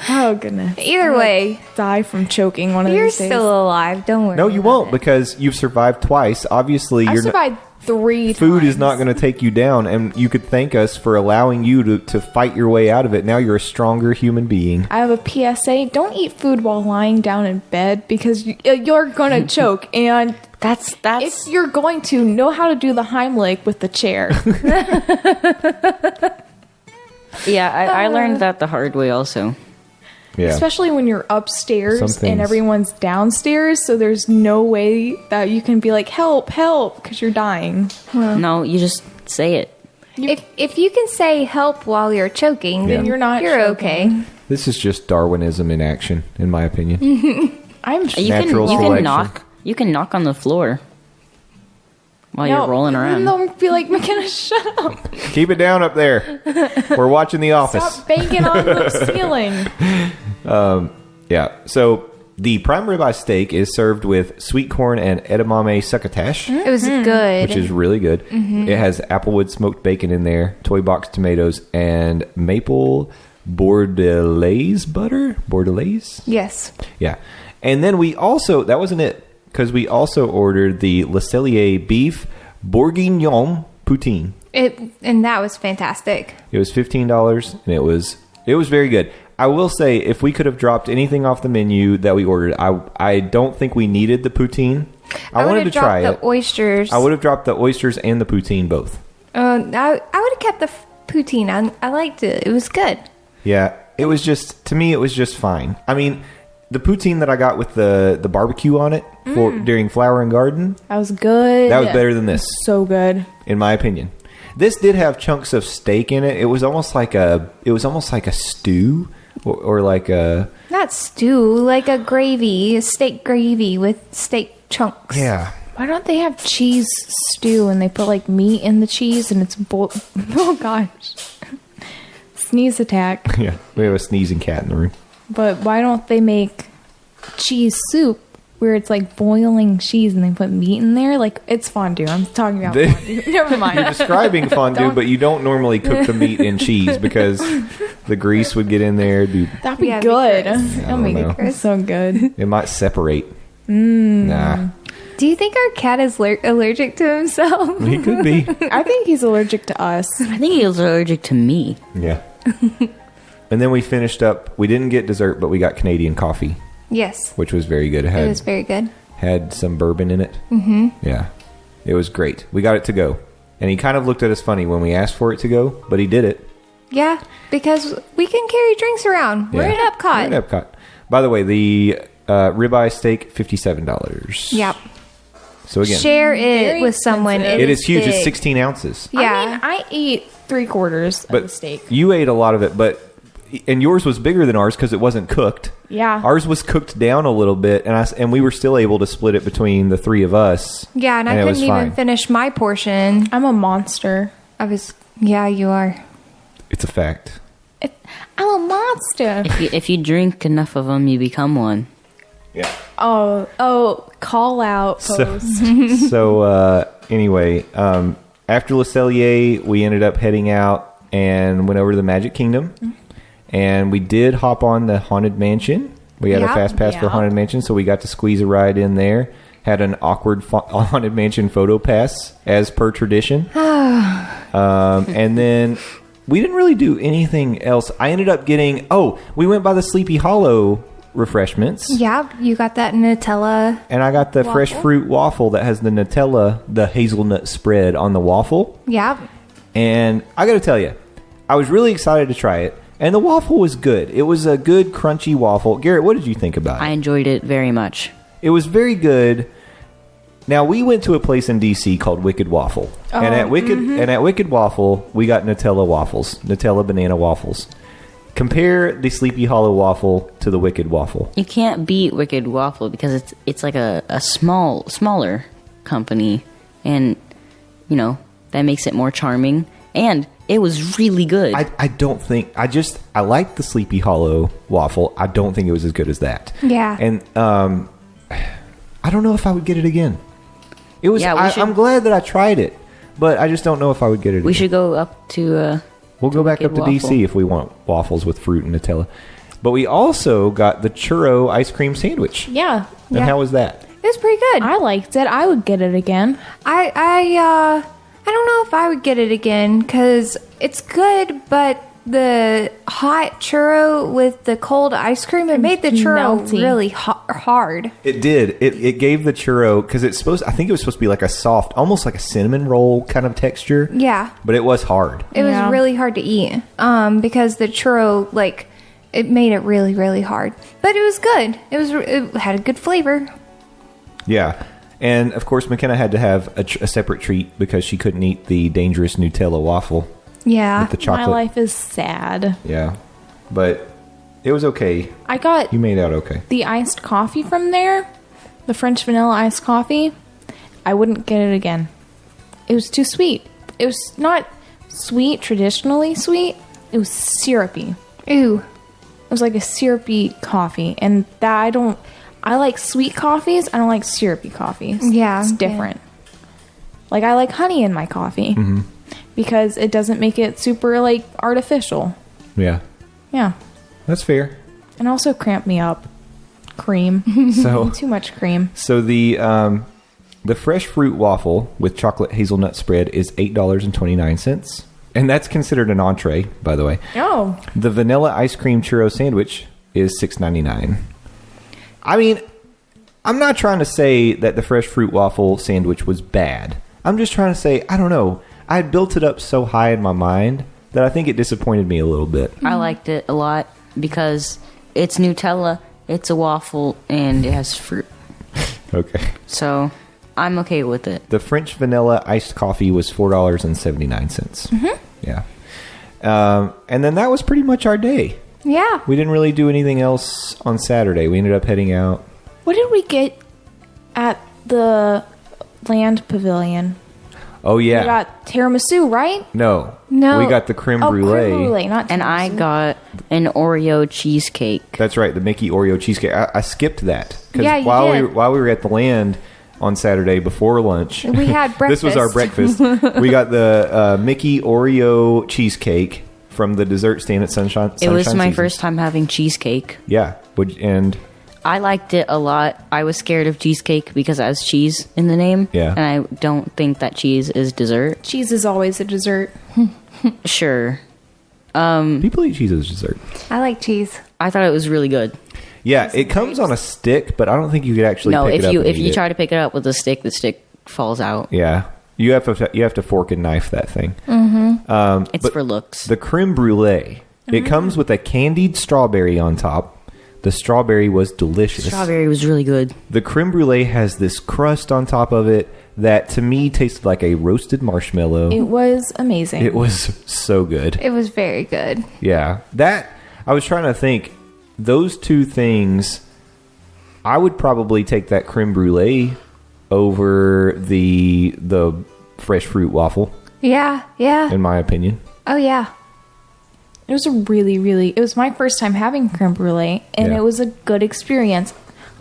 Oh, goodness. Either way, Die from choking one of you're these days. still alive. Don't worry. No, you about won't, it. because you've survived twice. Obviously, I you're survived 3 times. food is not going to take you down, and you could thank us for allowing you to fight your way out of it. Now you're a stronger human being. I have a PSA. Don't eat food while lying down in bed because you're going to choke. And That's if you're going to, know how to do the Heimlich with the chair. yeah. I learned that the hard way also. Yeah. Especially when you're upstairs Some and things- everyone's downstairs. So there's no way that you can be like, help, because you're dying. No, you just say it. If you can say help while you're choking, then You're not You're choking. okay. This is just Darwinism in action, in my opinion. I'm You Natural can selection. knock. You can knock on the floor while you're rolling And around. they'll be like, McKenna, shut up. Keep it down up there. We're watching The Office. Stop banging on the ceiling. Yeah. So the prime ribeye steak is served with sweet corn and edamame succotash, It was good. which is really good. It has applewood smoked bacon in there, toy box tomatoes, and maple bordelaise butter. Bordelaise? Yes. Yeah. And then we also, that wasn't it, because we also ordered the Le Cellier beef bourguignon poutine. And that was fantastic. It was $15, and it was very good. I will say, if we could have dropped anything off the menu that we ordered, I don't think we needed the poutine. I wanted to try it. The oysters. I would have dropped the oysters and the poutine both. I would have kept the poutine. I liked it. It was good. Yeah, it was just, to me, it was just fine. I mean, the poutine that I got with the barbecue on it during Flower and Garden, That was good. that was better than this, So good. in my opinion. This did have chunks of steak in it. It was almost like a stew, or like a, Not stew, like a gravy, a steak gravy with steak chunks. yeah. Why don't they have cheese stew and they put like meat in the cheese and it's oh gosh. Sneeze attack. Yeah, we have a sneezing cat in the room. But why don't they make cheese soup where it's like boiling cheese and they put meat in there? Like, it's fondue. I'm talking about fondue. Never You're mind. describing fondue, but you don't normally cook the meat in cheese because the grease would get in there. That'd be Yeah, good. because- That'd be know. so good. It might separate. Nah. Do you think our cat is allergic to himself? He could be. I think he's allergic to us. I think he was allergic to me. Yeah. And then we finished up. We didn't get dessert, but we got Canadian coffee, Yes. which was very good. It was very good. Had some bourbon in it. Mm-hmm. Yeah. It was great. We got it to go. And he kind of looked at us funny when we asked for it to go, but he did it. Yeah, because we can carry drinks around. We're Yeah. at Epcot. We're at Epcot. By the way, the ribeye steak, $57. Yep. So again, Share it Very with someone. expensive. it is huge. It's big. 16 ounces. Yeah. I mean, I ate 3/4 of But the steak. you ate a lot of it, and yours was bigger than ours because it wasn't cooked. Yeah. Ours was cooked down a little bit, and we were still able to split it between the three of us. Yeah, and I it couldn't was even fine. finish my portion. I'm a monster. Yeah, you are. It's a fact. I'm a monster. If you drink enough of them, you become one. Yeah. Oh, call out post. So anyway, after Le Cellier, we ended up heading out and went over to the Magic Kingdom. And we did hop on the Haunted Mansion. We had a Yep. fast pass for Yep. Haunted Mansion, so we got to squeeze a ride in there. Had an awkward Haunted Mansion photo pass, as per tradition. And then we didn't really do anything else. I ended up getting... we went by the Sleepy Hollow refreshments. Yeah, you got that Nutella. And I got the fresh fruit waffle that has the Nutella, the hazelnut spread on the waffle. Yeah. And I got to tell you, I was really excited to try it. And the waffle was good. It was a good, crunchy waffle. Garrett, what did you think about I it? enjoyed it very much. It was very good. Now, we went to a place in D.C. called Wicked Waffle. And at Wicked Waffle, we got Nutella waffles, Nutella banana waffles. Compare the Sleepy Hollow waffle to the Wicked Waffle. You can't beat Wicked Waffle because it's like a smaller company, and that makes it more charming. And it was really good. I don't think... I like the Sleepy Hollow waffle. I don't think it was as good as that. Yeah. And I don't know if I would get it again. It was... Yeah, I'm glad that I tried it, but I just don't know if I would get it again. we should go up to... We'll go back up to Wicked Waffle. DC if we want waffles with fruit and Nutella. But we also got the churro ice cream sandwich. Yeah. And Yeah. how was that? It was pretty good. I liked it. I would get it again. I don't know if I would get it again because it's good, but the hot churro with the cold ice cream, it made the churro Melty. really hard. It did. It gave the churro, because I think it was supposed to be like a soft, almost like a cinnamon roll kind of texture. Yeah. But it was hard. It Yeah. was really hard to eat because the churro, it made it really, really hard. But it was good. It had a good flavor. Yeah. And, of course, McKenna had to have a separate treat because she couldn't eat the dangerous Nutella waffle Yeah. with the chocolate. My life is sad. Yeah. But it was okay. I got You made out okay. the iced coffee from there, the French vanilla iced coffee. I wouldn't get it again. It was too sweet. It was not sweet, traditionally sweet. It was syrupy. Ooh. It was like a syrupy coffee, and that I like sweet coffees. I don't like syrupy coffees. Yeah, it's yeah. different. Like, I like honey in my coffee because it doesn't make it super artificial. Yeah. Yeah, That's fair. and also cramp me up. Cream, So... too much cream. So the fresh fruit waffle with chocolate hazelnut spread is $8.29, and that's considered an entree, by the way. Oh, The vanilla ice cream churro sandwich is $6.99. I mean, I'm not trying to say that the fresh fruit waffle sandwich was bad. I'm just trying to say, I don't know. I had built it up so high in my mind that I think it disappointed me a little bit. I liked it a lot because it's Nutella, it's a waffle, and it has fruit. Okay. So I'm okay with it. The French vanilla iced coffee was $4.79. Yeah. And then that was pretty much our day. Yeah. We didn't really do anything else on Saturday. We ended up heading out. what did we get at the Land Pavilion? Oh, yeah. We got tiramisu, right? No. No. We got the creme brulee. creme brulee, not And I tiramisu. got an Oreo cheesecake. That's right, the Mickey Oreo cheesecake. I skipped that. Because Yeah, you while did. we were at the land on Saturday before lunch, We had this was our breakfast. We got the Mickey Oreo cheesecake from the dessert stand at Sunshine It was my Season. first time having cheesecake. Yeah. And I liked it a lot. I was scared of cheesecake because it has cheese in the name. Yeah. And I don't think that cheese is dessert. Cheese is always a dessert. Sure. People eat cheese as dessert. I like cheese. I thought it was really good. Yeah, it comes on a stick, but I don't think you could actually No, pick it up and if eat you it. try to pick it up with a stick, the stick falls out. Yeah. You have to fork and knife that thing. Mm-hmm. It's for looks. The creme brulee. It comes with a candied strawberry on top. The strawberry was delicious. Strawberry was really good. The creme brulee has this crust on top of it that to me tasted like a roasted marshmallow. It was amazing. It was so good. It was very good. Yeah. I was trying to think, those two things, I would probably take that creme brulee over the fresh fruit waffle, Yeah, yeah. in my opinion. Oh, yeah. It was it was my first time having creme brulee, and Yeah. it was a good experience.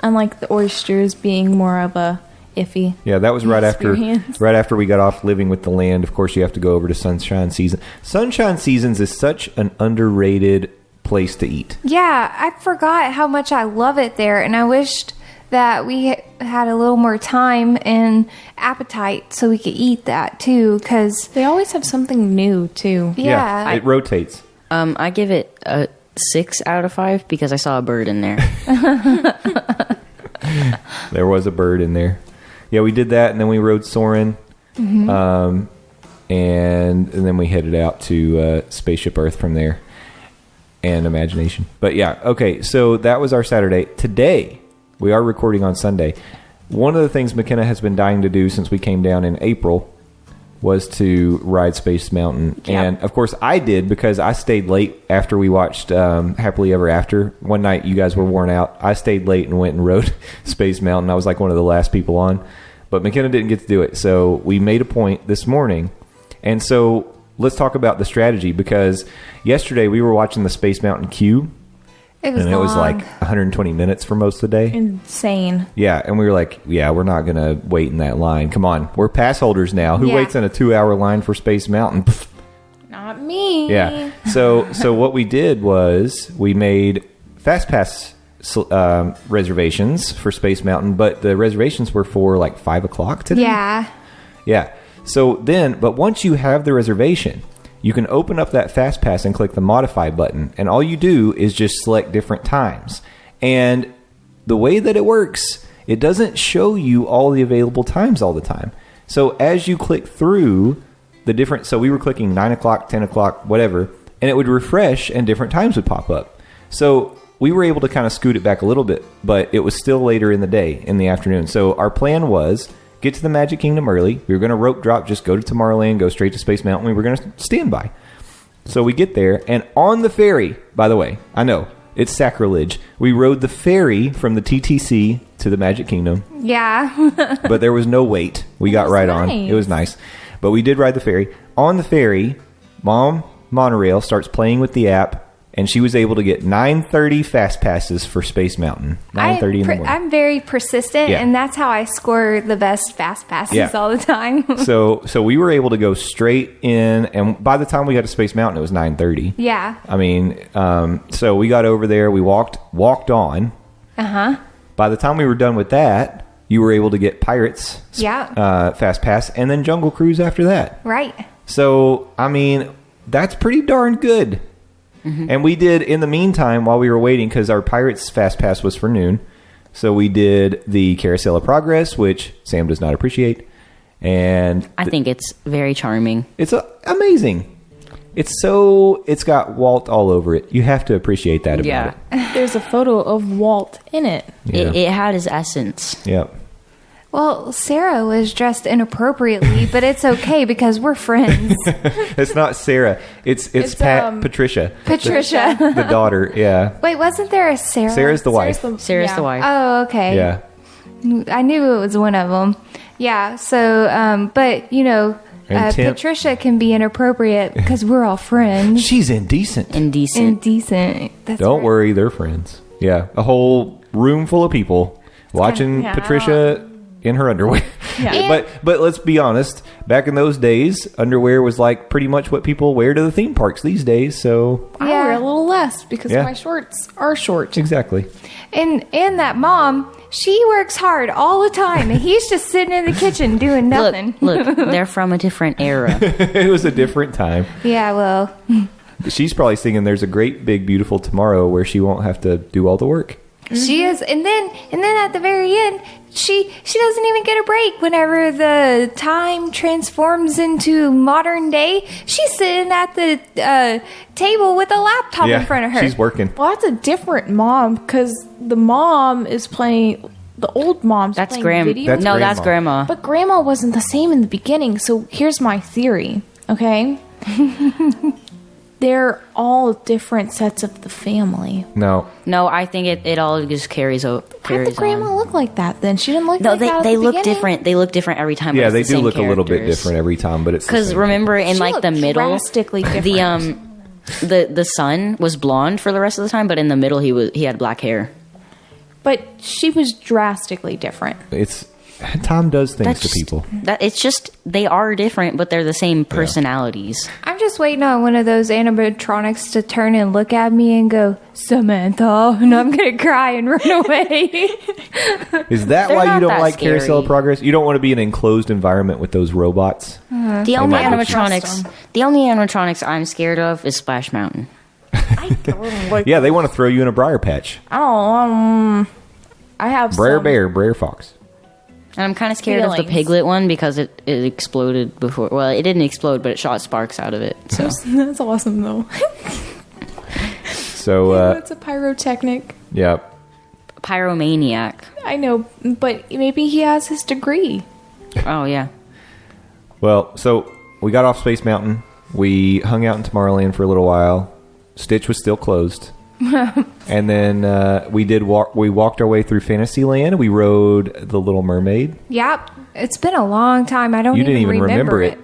Unlike the oysters being more of a iffy. Yeah, that was right experience. after we got off living with the land. Of course, you have to go over to Sunshine Season. Sunshine Seasons is such an underrated place to eat. Yeah, I forgot how much I love it there, and I wished that we had a little more time and appetite so we could eat that too, because They always have something new too. yeah. It rotates. I give it a 6 out of 5 because I saw a bird in there. There was a bird in there. Yeah, we did that, and then we rode Soarin', and then we headed out to Spaceship Earth from there, and Imagination. But yeah, okay, so that was our Saturday. Today, we are recording on Sunday. One of the things McKenna has been dying to do since we came down in April was to ride Space Mountain. Yeah. And, of course, I did because I stayed late after we watched Happily Ever After. One night, you guys were worn out. I stayed late and went and rode Space Mountain. I was like one of the last people on. But McKenna didn't get to do it. So we made a point this morning. And so let's talk about the strategy, because yesterday we were watching the Space Mountain queue. It was And it was long. like 120 minutes for most of the day. Insane. Yeah, and we were like, yeah, we're not going to wait in that line. Come on, we're pass holders now. Who Yeah. waits in a 2-hour line for Space Mountain? Not me. Yeah. So what we did was we made Fast Pass reservations for Space Mountain, but the reservations were for like 5 o'clock today. Yeah. Yeah. So then, but once you have the reservation, you can open up that Fast Pass and click the Modify button, and all you do is just select different times. And the way that it works, it doesn't show you all the available times all the time. So as you click through the different, so we were clicking 9 o'clock, 10 o'clock, whatever, and it would refresh and different times would pop up. So we were able to kind of scoot it back a little bit, but it was still later in the day, in the afternoon. So our plan was get to the Magic Kingdom early. We were going to rope drop, just go to Tomorrowland, go straight to Space Mountain. We were going to stand by. So we get there, and on the ferry, by the way, I know, it's sacrilege. We rode the ferry from the TTC to the Magic Kingdom, Yeah. but there was no wait. We got was right on. nice. It was nice. But we did ride the ferry. On the ferry, Mom Monorail starts playing with the app, and she was able to get 9:30 Fast Passes for Space Mountain. 9:30 in the morning. I'm very persistent, Yeah. and that's how I score the best fast passes Yeah. all the time. So we were able to go straight in, and by the time we got to Space Mountain, it was 9:30. Yeah. I mean, so we got over there. We walked on. Uh-huh. By the time we were done with that, you were able to get Pirates Yeah. Fast Pass, and then Jungle Cruise after that. Right. So, I mean, that's pretty darn good. And we did, in the meantime, while we were waiting, because our Pirates Fast Pass was for noon, so we did the Carousel of Progress, which Sam does not appreciate. And I think it's very charming. it's amazing. It's got Walt all over it. You have to appreciate that about it. There's a photo of Walt in it. Yeah. It had his essence. Yep. Well, Sarah was dressed inappropriately, but it's okay because we're friends. It's not Sarah. It's Patricia. Patricia. The daughter, yeah. Wait, wasn't there a Sarah? Sarah's the wife. Sarah's the wife. Oh, okay. Yeah. I knew it was one of them. Yeah, so, but, you know, And Tim- Patricia can be inappropriate because we're all friends. She's indecent. Indecent. Indecent. That's Don't right. worry, they're friends. Yeah. A whole room full of people watching yeah. Patricia in her underwear. Yeah. But let's be honest. Back in those days, underwear was like pretty much what people wear to the theme parks these days. So I wear a little less because Yeah. my shorts are short. exactly. And that mom, she works hard all the time, and he's just sitting in the kitchen doing nothing. Look, they're from a different era. It was a different time. Yeah, well, She's probably singing "There's a Great Big Beautiful Tomorrow" where she won't have to do all the work. she is. And then at the very end, she doesn't even get a break. Whenever the time transforms into modern day, she's sitting at the table with a laptop in front of her. She's working. Well, that's a different mom because the mom is playing. The old mom's That's playing video. That's That's grandma. grandma. But grandma wasn't the same in the beginning. So here's my theory, okay? They're all different sets of the family. No, No, I think it all just carries over. Why did the grandma look like that then? She didn't look No, like that at they the look beginning? different. They look different every time. yeah, but they it's the do same look a little bit characters. different every time, but it's the Because same. remember, in She like the looked middle, drastically different. the son was blonde for the rest of the time, but in the middle he had black hair. But she was drastically different. It's Tom does things to That's people. It's just they are different, but they're the same personalities. I'm just waiting on one of those animatronics to turn and look at me and go, Samantha, and I'm gonna cry and run away. Is that They're why you not don't that like scary. Carousel of Progress? You don't want to be in an enclosed environment with those robots. The only might not animatronics, I'm scared of is Splash Mountain. Yeah, they want to throw you in a briar patch. I have Briar fox. And I'm kind of scared of the Feelings. Piglet one because it exploded before. Well, it didn't explode, but it shot sparks out of it. So That's awesome though. So, It's a pyrotechnic. yeah. Pyromaniac. I know, but maybe he has his degree. Oh yeah. Well, so we got off Space Mountain. We hung out in Tomorrowland for a little while. Stitch was still closed. And then we walked our way through Fantasyland. We rode the Little Mermaid. Yep. It's been a long time. I don't You didn't even remember it.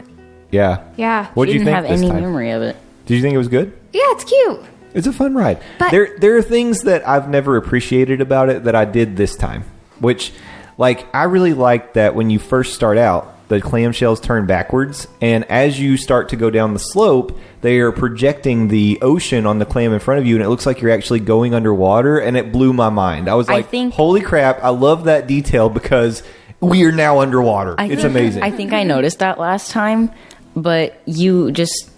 Yeah. Yeah. What did She you didn't think have this any time? memory of it. Did you think it was good? Yeah, it's cute. It's a fun ride. But- there are things that I've never appreciated about it that I did this time. Which, like, I really like that when you first start out, the clamshells turn backwards, and as you start to go down the slope, they are projecting the ocean on the clam in front of you, and it looks like you're actually going underwater, and it blew my mind. I was like, holy crap, I love that detail because we are now underwater. It's amazing. I think I noticed that last time, but you just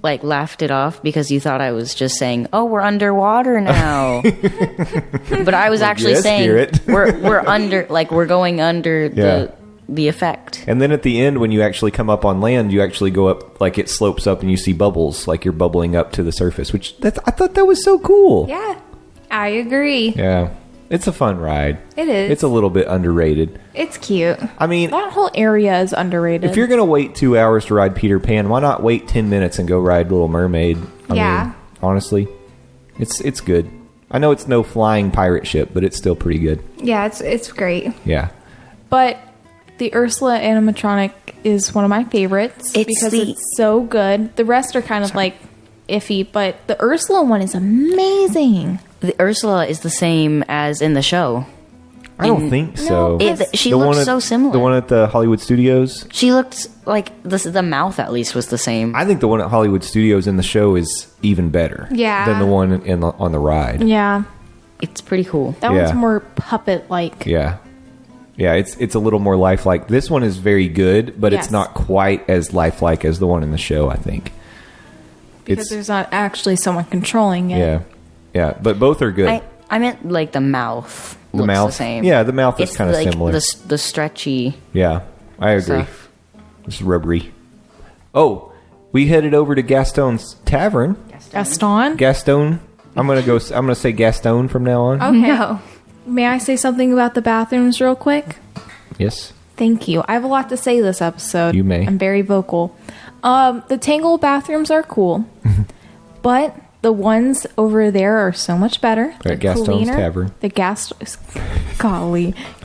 like laughed it off because you thought I was just saying, "Oh, we're underwater now." But I was actually yes, saying Spirit. we're under, like we're going under Yeah. the effect. And then at the end, when you actually come up on land, you actually go up, like it slopes up and you see bubbles, like you're bubbling up to the surface, which I thought that was so cool. Yeah. I agree. Yeah. It's a fun ride. It is. It's a little bit underrated. It's cute. I mean, That whole area is underrated. if you're going to wait 2 hours to ride Peter Pan, why not wait 10 minutes and go ride Little Mermaid? I Yeah. mean, honestly, it's good. I know it's no flying pirate ship, but it's still pretty good. Yeah, it's great. Yeah. But the Ursula animatronic is one of my favorites because it's so good. The rest are kind of like iffy, but the Ursula one is amazing. The Ursula is the same as in the show. I don't think so. She The looks one at- so similar. The one at the Hollywood Studios? She looked like the mouth at least was the same. I think the one at Hollywood Studios in the show is even better Yeah. than the one on the ride. Yeah. It's pretty cool. That Yeah. one's more puppet-like. Yeah. Yeah, it's a little more lifelike. This one is very good, but it's Yes. not quite as lifelike as the one in the show, I think. Because there's not actually someone controlling it. Yeah. Yeah, but both are good. I meant like the mouth. The looks mouth? the same. Yeah, the mouth is It's kinda like similar. The stretchy. Yeah, I agree. Stuff. It's rubbery. Oh, we headed over to Gaston's Tavern. Gaston? Gaston. I'm gonna say Gaston from now on. Okay. No. May I say something about the bathrooms real quick? Yes. Thank you. I have a lot to say this episode. You may. I'm very vocal. The Tangle bathrooms are cool, but the ones over there are so much better. At Gaston's Tavern.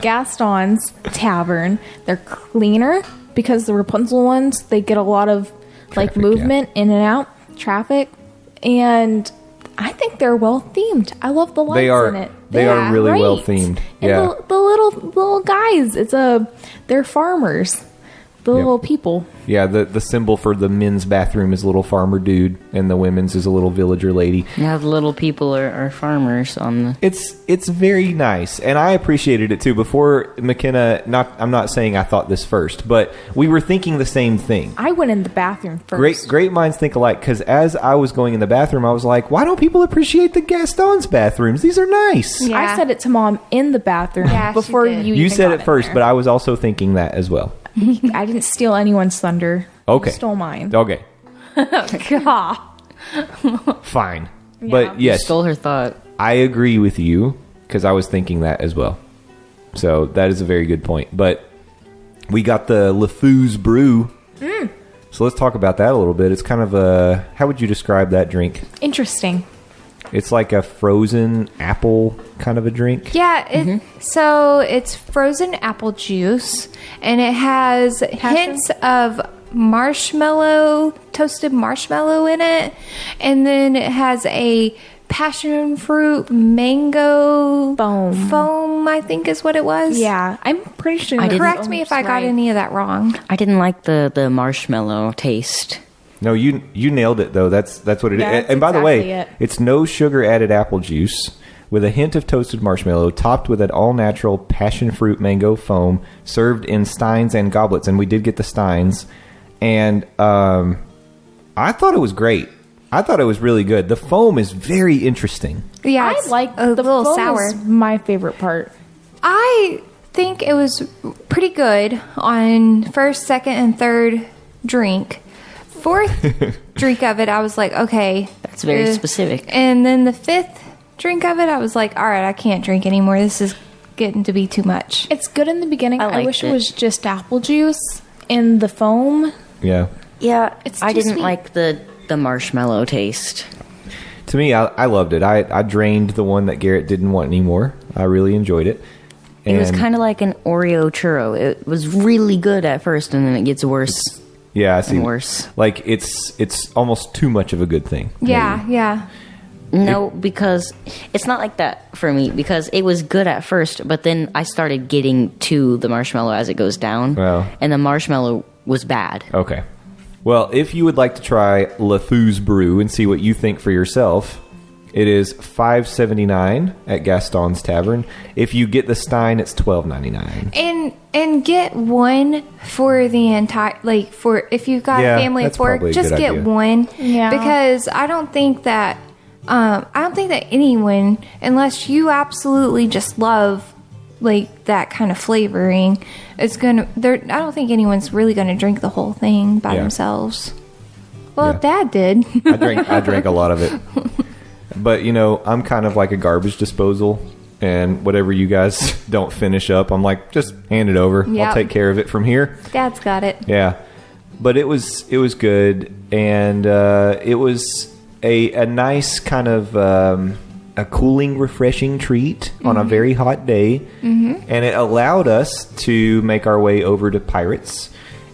Gaston's Tavern. They're cleaner because the Rapunzel ones, they get a lot of like Traffic, movement in and out, traffic, and I think they're well themed. I love the lights They are. in it. They are really great. well themed. And Yeah. the little guys. They're farmers. The little people. Yeah, the symbol for the men's bathroom is a little farmer dude, and the women's is a little villager lady. Yeah, the little people are farmers on the... It's very nice, and I appreciated it too. Before McKenna, I'm not saying I thought this first, but we were thinking the same thing. I went in the bathroom first. Great minds think alike, because as I was going in the bathroom, I was like, why don't people appreciate the Gaston's bathrooms? These are nice. Yeah. I said it to Mom in the bathroom before she did. you You even said got it in first, there. but I was also thinking that as well. I didn't steal anyone's thunder. Okay. You stole mine. Okay, God. fine. Yeah. But yes, Stole her thought. I agree with you, because I was thinking that as well. So that is a very good point. But we got the LeFou's Brew. So let's talk about that a little bit. It's kind of a... How would you describe that drink? Interesting. It's like a frozen apple kind of a drink. Yeah, so it's frozen apple juice, and it has hints of toasted marshmallow in it, and then it has a passion fruit mango foam, I think is what it was. Yeah, I'm pretty sure. Correct me if I got any of that wrong. I didn't like the marshmallow taste. No, you nailed it, though. That's what it is. That's And by the way, exactly it. it's no sugar-added apple juice with a hint of toasted marshmallow, topped with an all-natural passion fruit mango foam, served in steins and goblets. And we did get the steins. And I thought it was great. I thought it was really good. The foam is very interesting. Yeah, I it's like a the little foam sour. is my favorite part. I think it was pretty good on first, second, and third drink. Fourth drink of it, I was like, okay. That's very specific. And then the fifth drink of it, I was like, all right, I can't drink anymore. This is getting to be too much. It's good in the beginning. I I liked wish it. it was just apple juice in the foam. Yeah. Yeah, It's I too didn't sweet. like the marshmallow taste. To me, I loved it. I drained the one that Garrett didn't want anymore. I really enjoyed it. It was And- kind of like an Oreo churro. It was really good at first, and then it gets worse. Yeah, I see. and worse. Like it's almost too much of a good thing. Yeah, yeah. No, because it's not like that for me, because it was good at first, but then I started getting to the marshmallow as it goes down, Well. and the marshmallow was bad. Okay. Well, if you would like to try LeFou's Brew and see what you think for yourself, it is $5.79 at Gaston's Tavern. If you get the stein, it's $12.99. And get one for the entire, like, for if you've got Yeah, a family of that's four, probably a just good get idea. one. Yeah. Because I don't think that anyone, unless you absolutely just love like that kind of flavoring, is gonna. I don't think anyone's really gonna drink the whole thing by Yeah. themselves. Well, Yeah. Dad did. I drank a lot of it. But, I'm kind of like a garbage disposal. And whatever you guys don't finish up, I'm like, just hand it over. I'll Yep. take care of it from here. Dad's got it. Yeah, but it was good, and it was a nice kind of a cooling, refreshing treat on a very hot day, and it allowed us to make our way over to Pirates.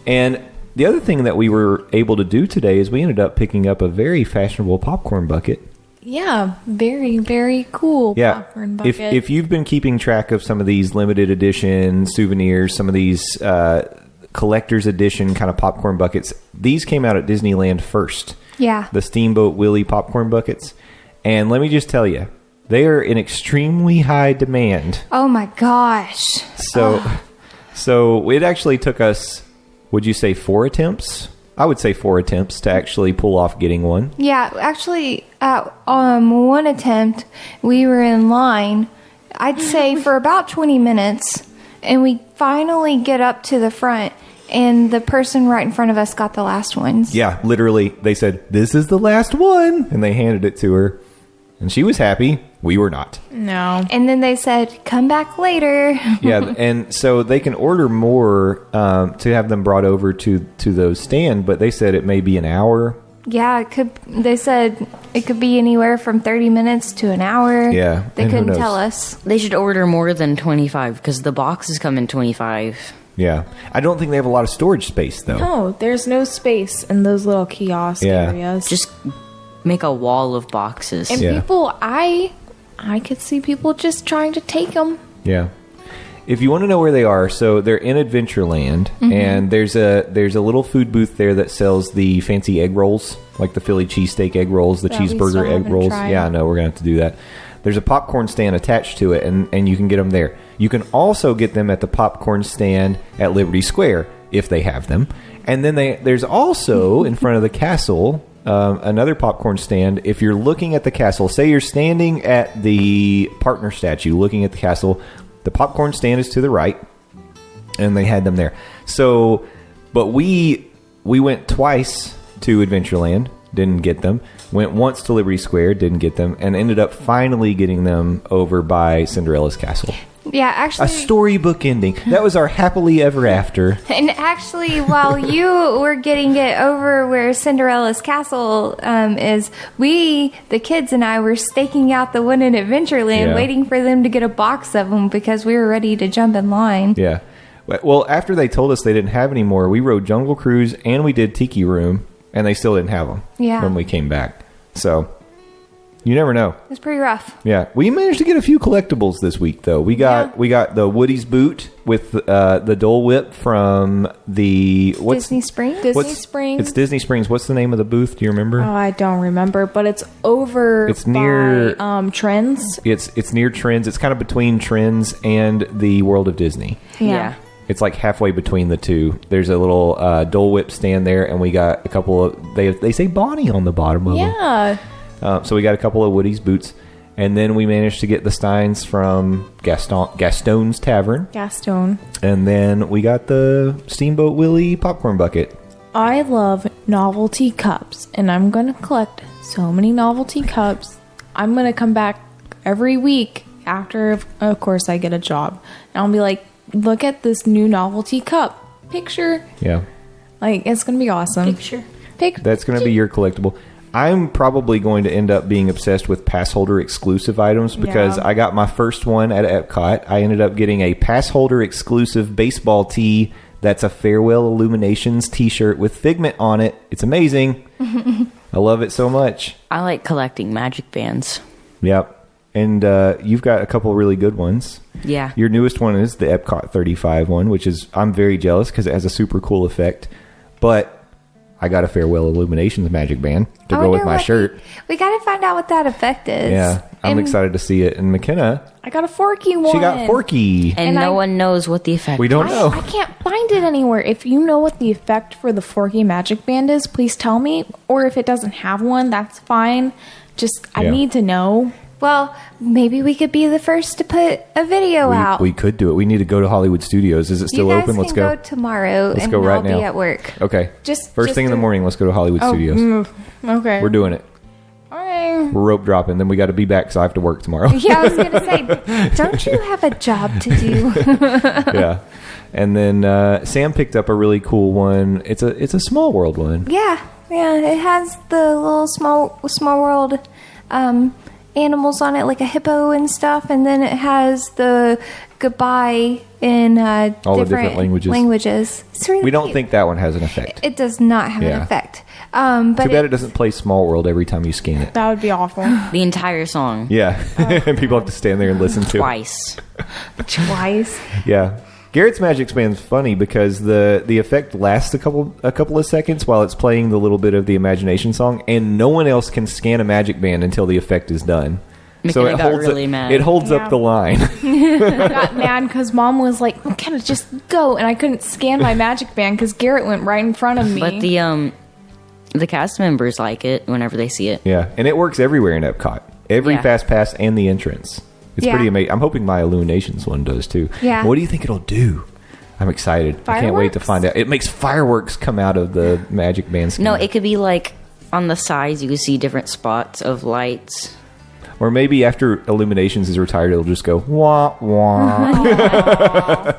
And the other thing that we were able to do today is we ended up picking up a very fashionable popcorn bucket. Yeah, very, very cool Yeah, popcorn bucket. if you've been keeping track of some of these limited edition souvenirs, some of these collector's edition kind of popcorn buckets, these came out at Disneyland first. Yeah. The Steamboat Willie popcorn buckets. And let me just tell you, they are in extremely high demand. Oh my gosh. So it actually took us, would you say 4 attempts? I would say 4 attempts to actually pull off getting one. Yeah, actually, at one attempt, we were in line, I'd say for about 20 minutes, and we finally get up to the front, and the person right in front of us got the last ones. Yeah, literally, they said, "This is the last one," and they handed it to her. And she was happy. We were not. no. And then they said, come back later. Yeah, and so they can order more to have them brought over to those stand, but they said it may be an hour. Yeah, it could. They said it could be anywhere from 30 minutes to an hour. Yeah, They and who couldn't knows? tell us. They should order more than 25, because the boxes come in 25. Yeah. I don't think they have a lot of storage space, though. No, there's no space in those little kiosk Yeah. areas. Just make a wall of boxes. and Yeah. people, I could see people just trying to take them. Yeah. if you want to know where they are, so they're in Adventureland, and there's a little food booth there that sells the fancy egg rolls, like the Philly cheesesteak egg rolls, the That we still cheeseburger egg haven't rolls. tried. Yeah, I know, we're going to have to do that. There's a popcorn stand attached to it, and you can get them there. You can also get them at the popcorn stand at Liberty Square, if they have them. And then there's also, in front of the castle, another popcorn stand. If you're looking at the castle, say you're standing at the partner statue looking at the castle, the popcorn stand is to the right, and they had them there. So, but we went twice to Adventureland, didn't get them. Went once to Liberty Square, didn't get them, and ended up finally getting them over by Cinderella's castle. Yeah, actually, A storybook ending. That was our happily ever after. and actually, while you were getting it over where Cinderella's castle is, the kids and I, were staking out the one in Adventureland, Yeah. waiting for them to get a box of them because we were ready to jump in line. Yeah. Well, after they told us they didn't have any more, we rode Jungle Cruise and we did Tiki Room, and they still didn't have them when we came back. So, you never know. It's pretty rough. Yeah, we managed to get a few collectibles this week, though. We got the Woody's boot with the Dole Whip from the Disney Springs? Disney Springs. It's Disney Springs. What's the name of the booth? Do you remember? Oh, I don't remember, but it's over. It's near Trends. It's near Trends. It's kind of between Trends and the World of Disney. Yeah. It's like halfway between the two. There's a little Dole Whip stand there, and we got a couple of they say Bonnie on the bottom of them. Yeah. So we got a couple of Woody's boots, and then we managed to get the Steins from Gaston's Tavern. Gaston. And then we got the Steamboat Willie popcorn bucket. I love novelty cups, and I'm going to collect so many novelty cups. I'm going to come back every week after, of course, I get a job. And I'll be like, look at this new novelty cup. Picture. Yeah. Like, it's going to be awesome. Picture. That's going to be your collectible. I'm probably going to end up being obsessed with pass holder exclusive items because Yeah. I got my first one at Epcot. I ended up getting a pass holder exclusive baseball tee that's a Farewell Illuminations t-shirt with Figment on it. It's amazing. I love it so much. I like collecting magic bands. Yep. And you've got a couple really good ones. Yeah. Your newest one is the Epcot 35 one, which is, I'm very jealous because it has a super cool effect. But I got a Farewell Illuminations magic band to go with my shirt. We got to find out what that effect is. Yeah, I'm excited to see it. And McKenna, I got a Forky one. she got Forky. And no one knows what the effect We don't is. know. I can't find it anywhere. If you know what the effect for the Forky magic band is, please tell me. Or if it doesn't have one, that's fine. Just, I Yeah. need to know. Well, maybe we could be the first to put a video out. We could do it. We need to go to Hollywood Studios. Is it still you guys open? Let's can go. go tomorrow, Let's and go right I'll now. be at work. Okay. Just First thing in the morning, let's go to Hollywood Studios. Okay. We're doing it. Okay. We're rope dropping. Then we got to be back, so I have to work tomorrow. Yeah, I was going to say, don't you have a job to do? Yeah. And then Sam picked up a really cool one. It's a Small World one. Yeah, it has the little small world animals on it, like a hippo and stuff, and then it has the goodbye in All the different languages. It's really We don't cute. think that one has an effect. It does not have Yeah. an effect. But Too bad it doesn't play Small World every time you scan it. That would be awful. The entire song. Yeah. And people have to stand there and listen to it. Twice. twice. Yeah. Garrett's Magic Band's funny because the effect lasts a couple of seconds while it's playing the little bit of the imagination song, and no one else can scan a Magic Band until the effect is done. McKenna it got holds really mad. It holds up the line. I got mad because Mom was like, "Can it just go?" And I couldn't scan my magic band because Garrett went right in front of me. But the cast members like it whenever they see it. Yeah, and it works everywhere in Epcot. Every Yeah. Fast Pass and the entrance. It's Yeah. pretty amazing. I'm hoping my Illuminations one does too. Yeah. What do you think it'll do? I'm excited. I can't wait to Fireworks? find out. It makes fireworks come out of the Magic Band scan. No, it could be like on the sides you can see different spots of lights. Or maybe after Illuminations is retired, it'll just go wah wah.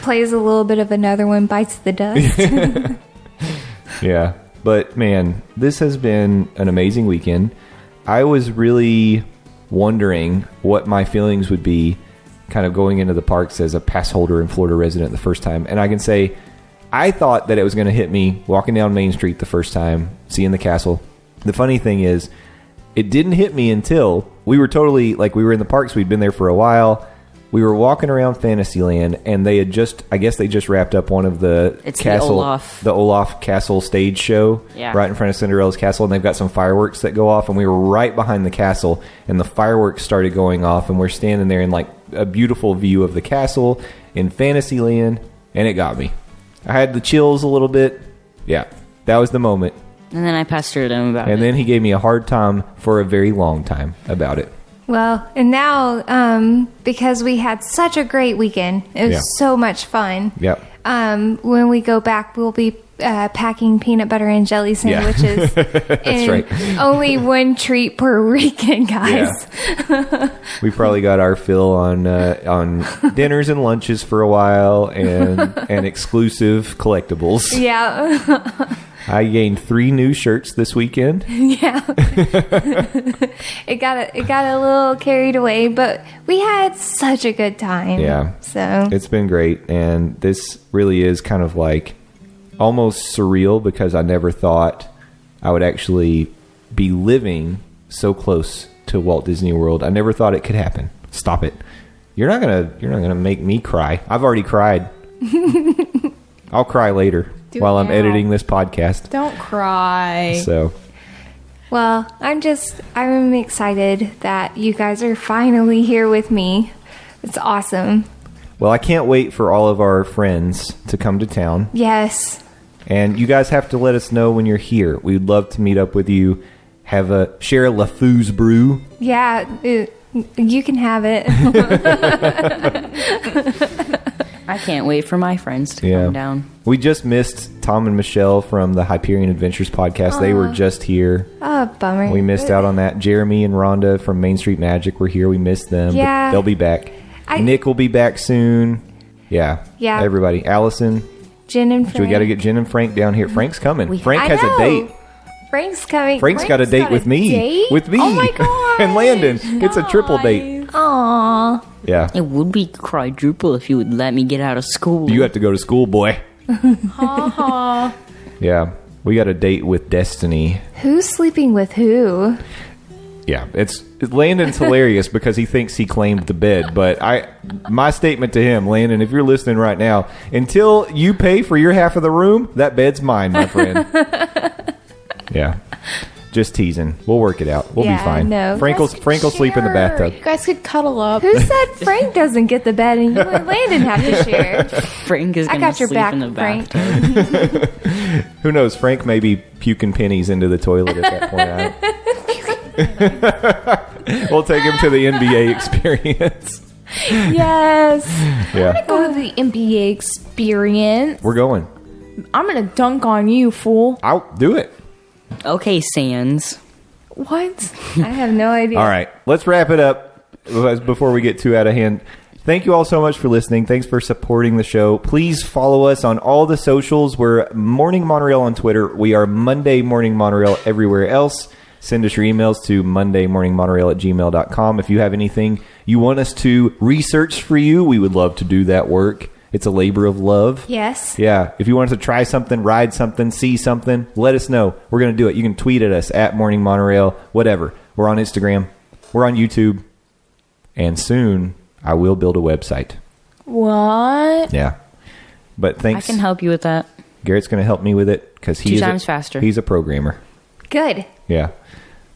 Plays a little bit of another one, bites the dust. Yeah. But man, this has been an amazing weekend. I was really wondering what my feelings would be kind of going into the parks as a pass holder and Florida resident the first time. And I can say, I thought that it was going to hit me walking down Main Street the first time, seeing the castle. The funny thing is, it didn't hit me until we were totally, like, we were in the parks. We'd been there for a while. we were walking around Fantasyland, and they had I guess they just wrapped up one of the the Olaf Castle stage show right in front of Cinderella's castle, and they've got some fireworks that go off, and we were right behind the castle, and the fireworks started going off, and we're standing there in like a beautiful view of the castle in Fantasyland, and it got me. I had the chills a little bit. Yeah, that was the moment. And then I pestered him about it. And then he gave me a hard time for a very long time about it. Well, and now, because we had such a great weekend, it was so much fun. Yep. When we go back, we'll be packing peanut butter and jelly sandwiches. That's right. Only one treat per weekend, guys. Yeah. We probably got our fill on dinners and lunches for a while and exclusive collectibles. Yeah. I gained 3 new shirts this weekend. Yeah. It got a little carried away, but we had such a good time. Yeah. So it's been great, and this really is kind of like almost surreal because I never thought I would actually be living so close to Walt Disney World. I never thought it could happen. Stop it. You're not gonna make me cry. I've already cried. I'll cry later while I'm editing this podcast. Don't cry. So, well, I'm excited that you guys are finally here with me. It's awesome. well, I can't wait for all of our friends to come to town. Yes. And you guys have to let us know when you're here. We'd love to meet up with you, share a LaFou's brew. Yeah, you can have it. I can't wait for my friends to come down. We just missed Tom and Michelle from the Hyperion Adventures podcast. They were just here. Oh, bummer. We missed out on that. Jeremy and Rhonda from Main Street Magic were here. We missed them. Yeah. But they'll be back. Nick will be back soon. Yeah. Yeah. Everybody. Allison. Jen and Frank. We got to get Jen and Frank down here. Frank's coming. Frank has a date. Frank's coming. Frank's got a date with me. Date? With me. Oh my god. And Landon. It's a triple date. Aww. Yeah. It would be quadruple if you would let me get out of school. You have to go to school, boy. Ha Yeah. We got a date with Destiny. Who's sleeping with who? Yeah, Landon's hilarious because he thinks he claimed the bed. But my statement to him, Landon, if you're listening right now, until you pay for your half of the room, that bed's mine, my friend. Yeah, just teasing. We'll work it out. We'll be fine. No. Frank will sleep in the bathtub. You guys could cuddle up. Who said Frank doesn't get the bed and you and Landon have to share? Frank is going to sleep in the Frank. bathtub. Who knows? Frank may be puking pennies into the toilet at that point. We'll take him to the NBA experience. Yes. Yeah, Go to the NBA experience. we're going. I'm gonna dunk on you, fool. I'll do it. Okay, Sans. What? I have no idea. All right, let's wrap it up before we get too out of hand. Thank you all so much for listening. Thanks for supporting the show. Please follow us on all the socials. We're Morning Monorail on Twitter. We are Monday Morning Monorail everywhere else. Send us your emails to mondaymorningmonorail@gmail.com. If you have anything you want us to research for you, we would love to do that work. It's a labor of love. Yes. Yeah. If you want us to try something, ride something, see something, let us know. We're going to do it. You can tweet at us at Morning Monorail, whatever. We're on Instagram. We're on YouTube. And soon, I will build a website. What? Yeah. But thanks. I can help you with that. Garrett's going to help me with it because Two times faster. He's a programmer. Good. Yeah.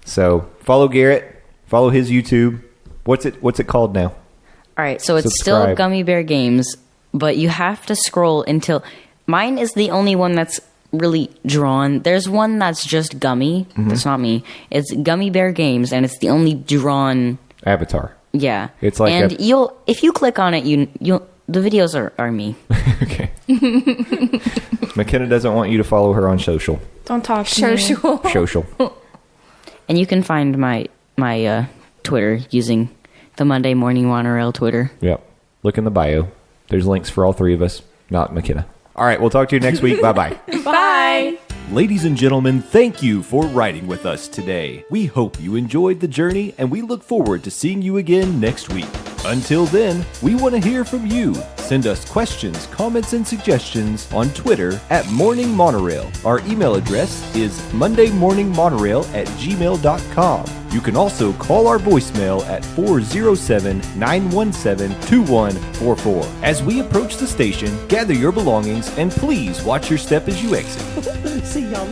So follow Garrett. Follow his YouTube. What's it called now? All right, so it's Subscribe. still Gummy Bear Games, but you have to scroll until... Mine is the only one that's really drawn. There's one that's just gummy. That's not me. It's Gummy Bear Games, and it's the only drawn... Avatar. Yeah. It's like and if you click on it, you'll the videos are me. Okay. McKenna doesn't want you to follow her on social. Don't talk to me. Social. And you can find my Twitter using the Monday Morning Monorail Twitter. Yep. Look in the bio. There's links for all three of us, not McKenna. All right, we'll talk to you next week. Bye-bye. Bye. Ladies and gentlemen, thank you for riding with us today. We hope you enjoyed the journey, and we look forward to seeing you again next week. Until then, we want to hear from you. Send us questions, comments, and suggestions on Twitter at Morning Monorail. Our email address is mondaymorningmonorail@gmail.com. You can also call our voicemail at 407-917-2144. As we approach the station, gather your belongings and please watch your step as you exit. See y'all.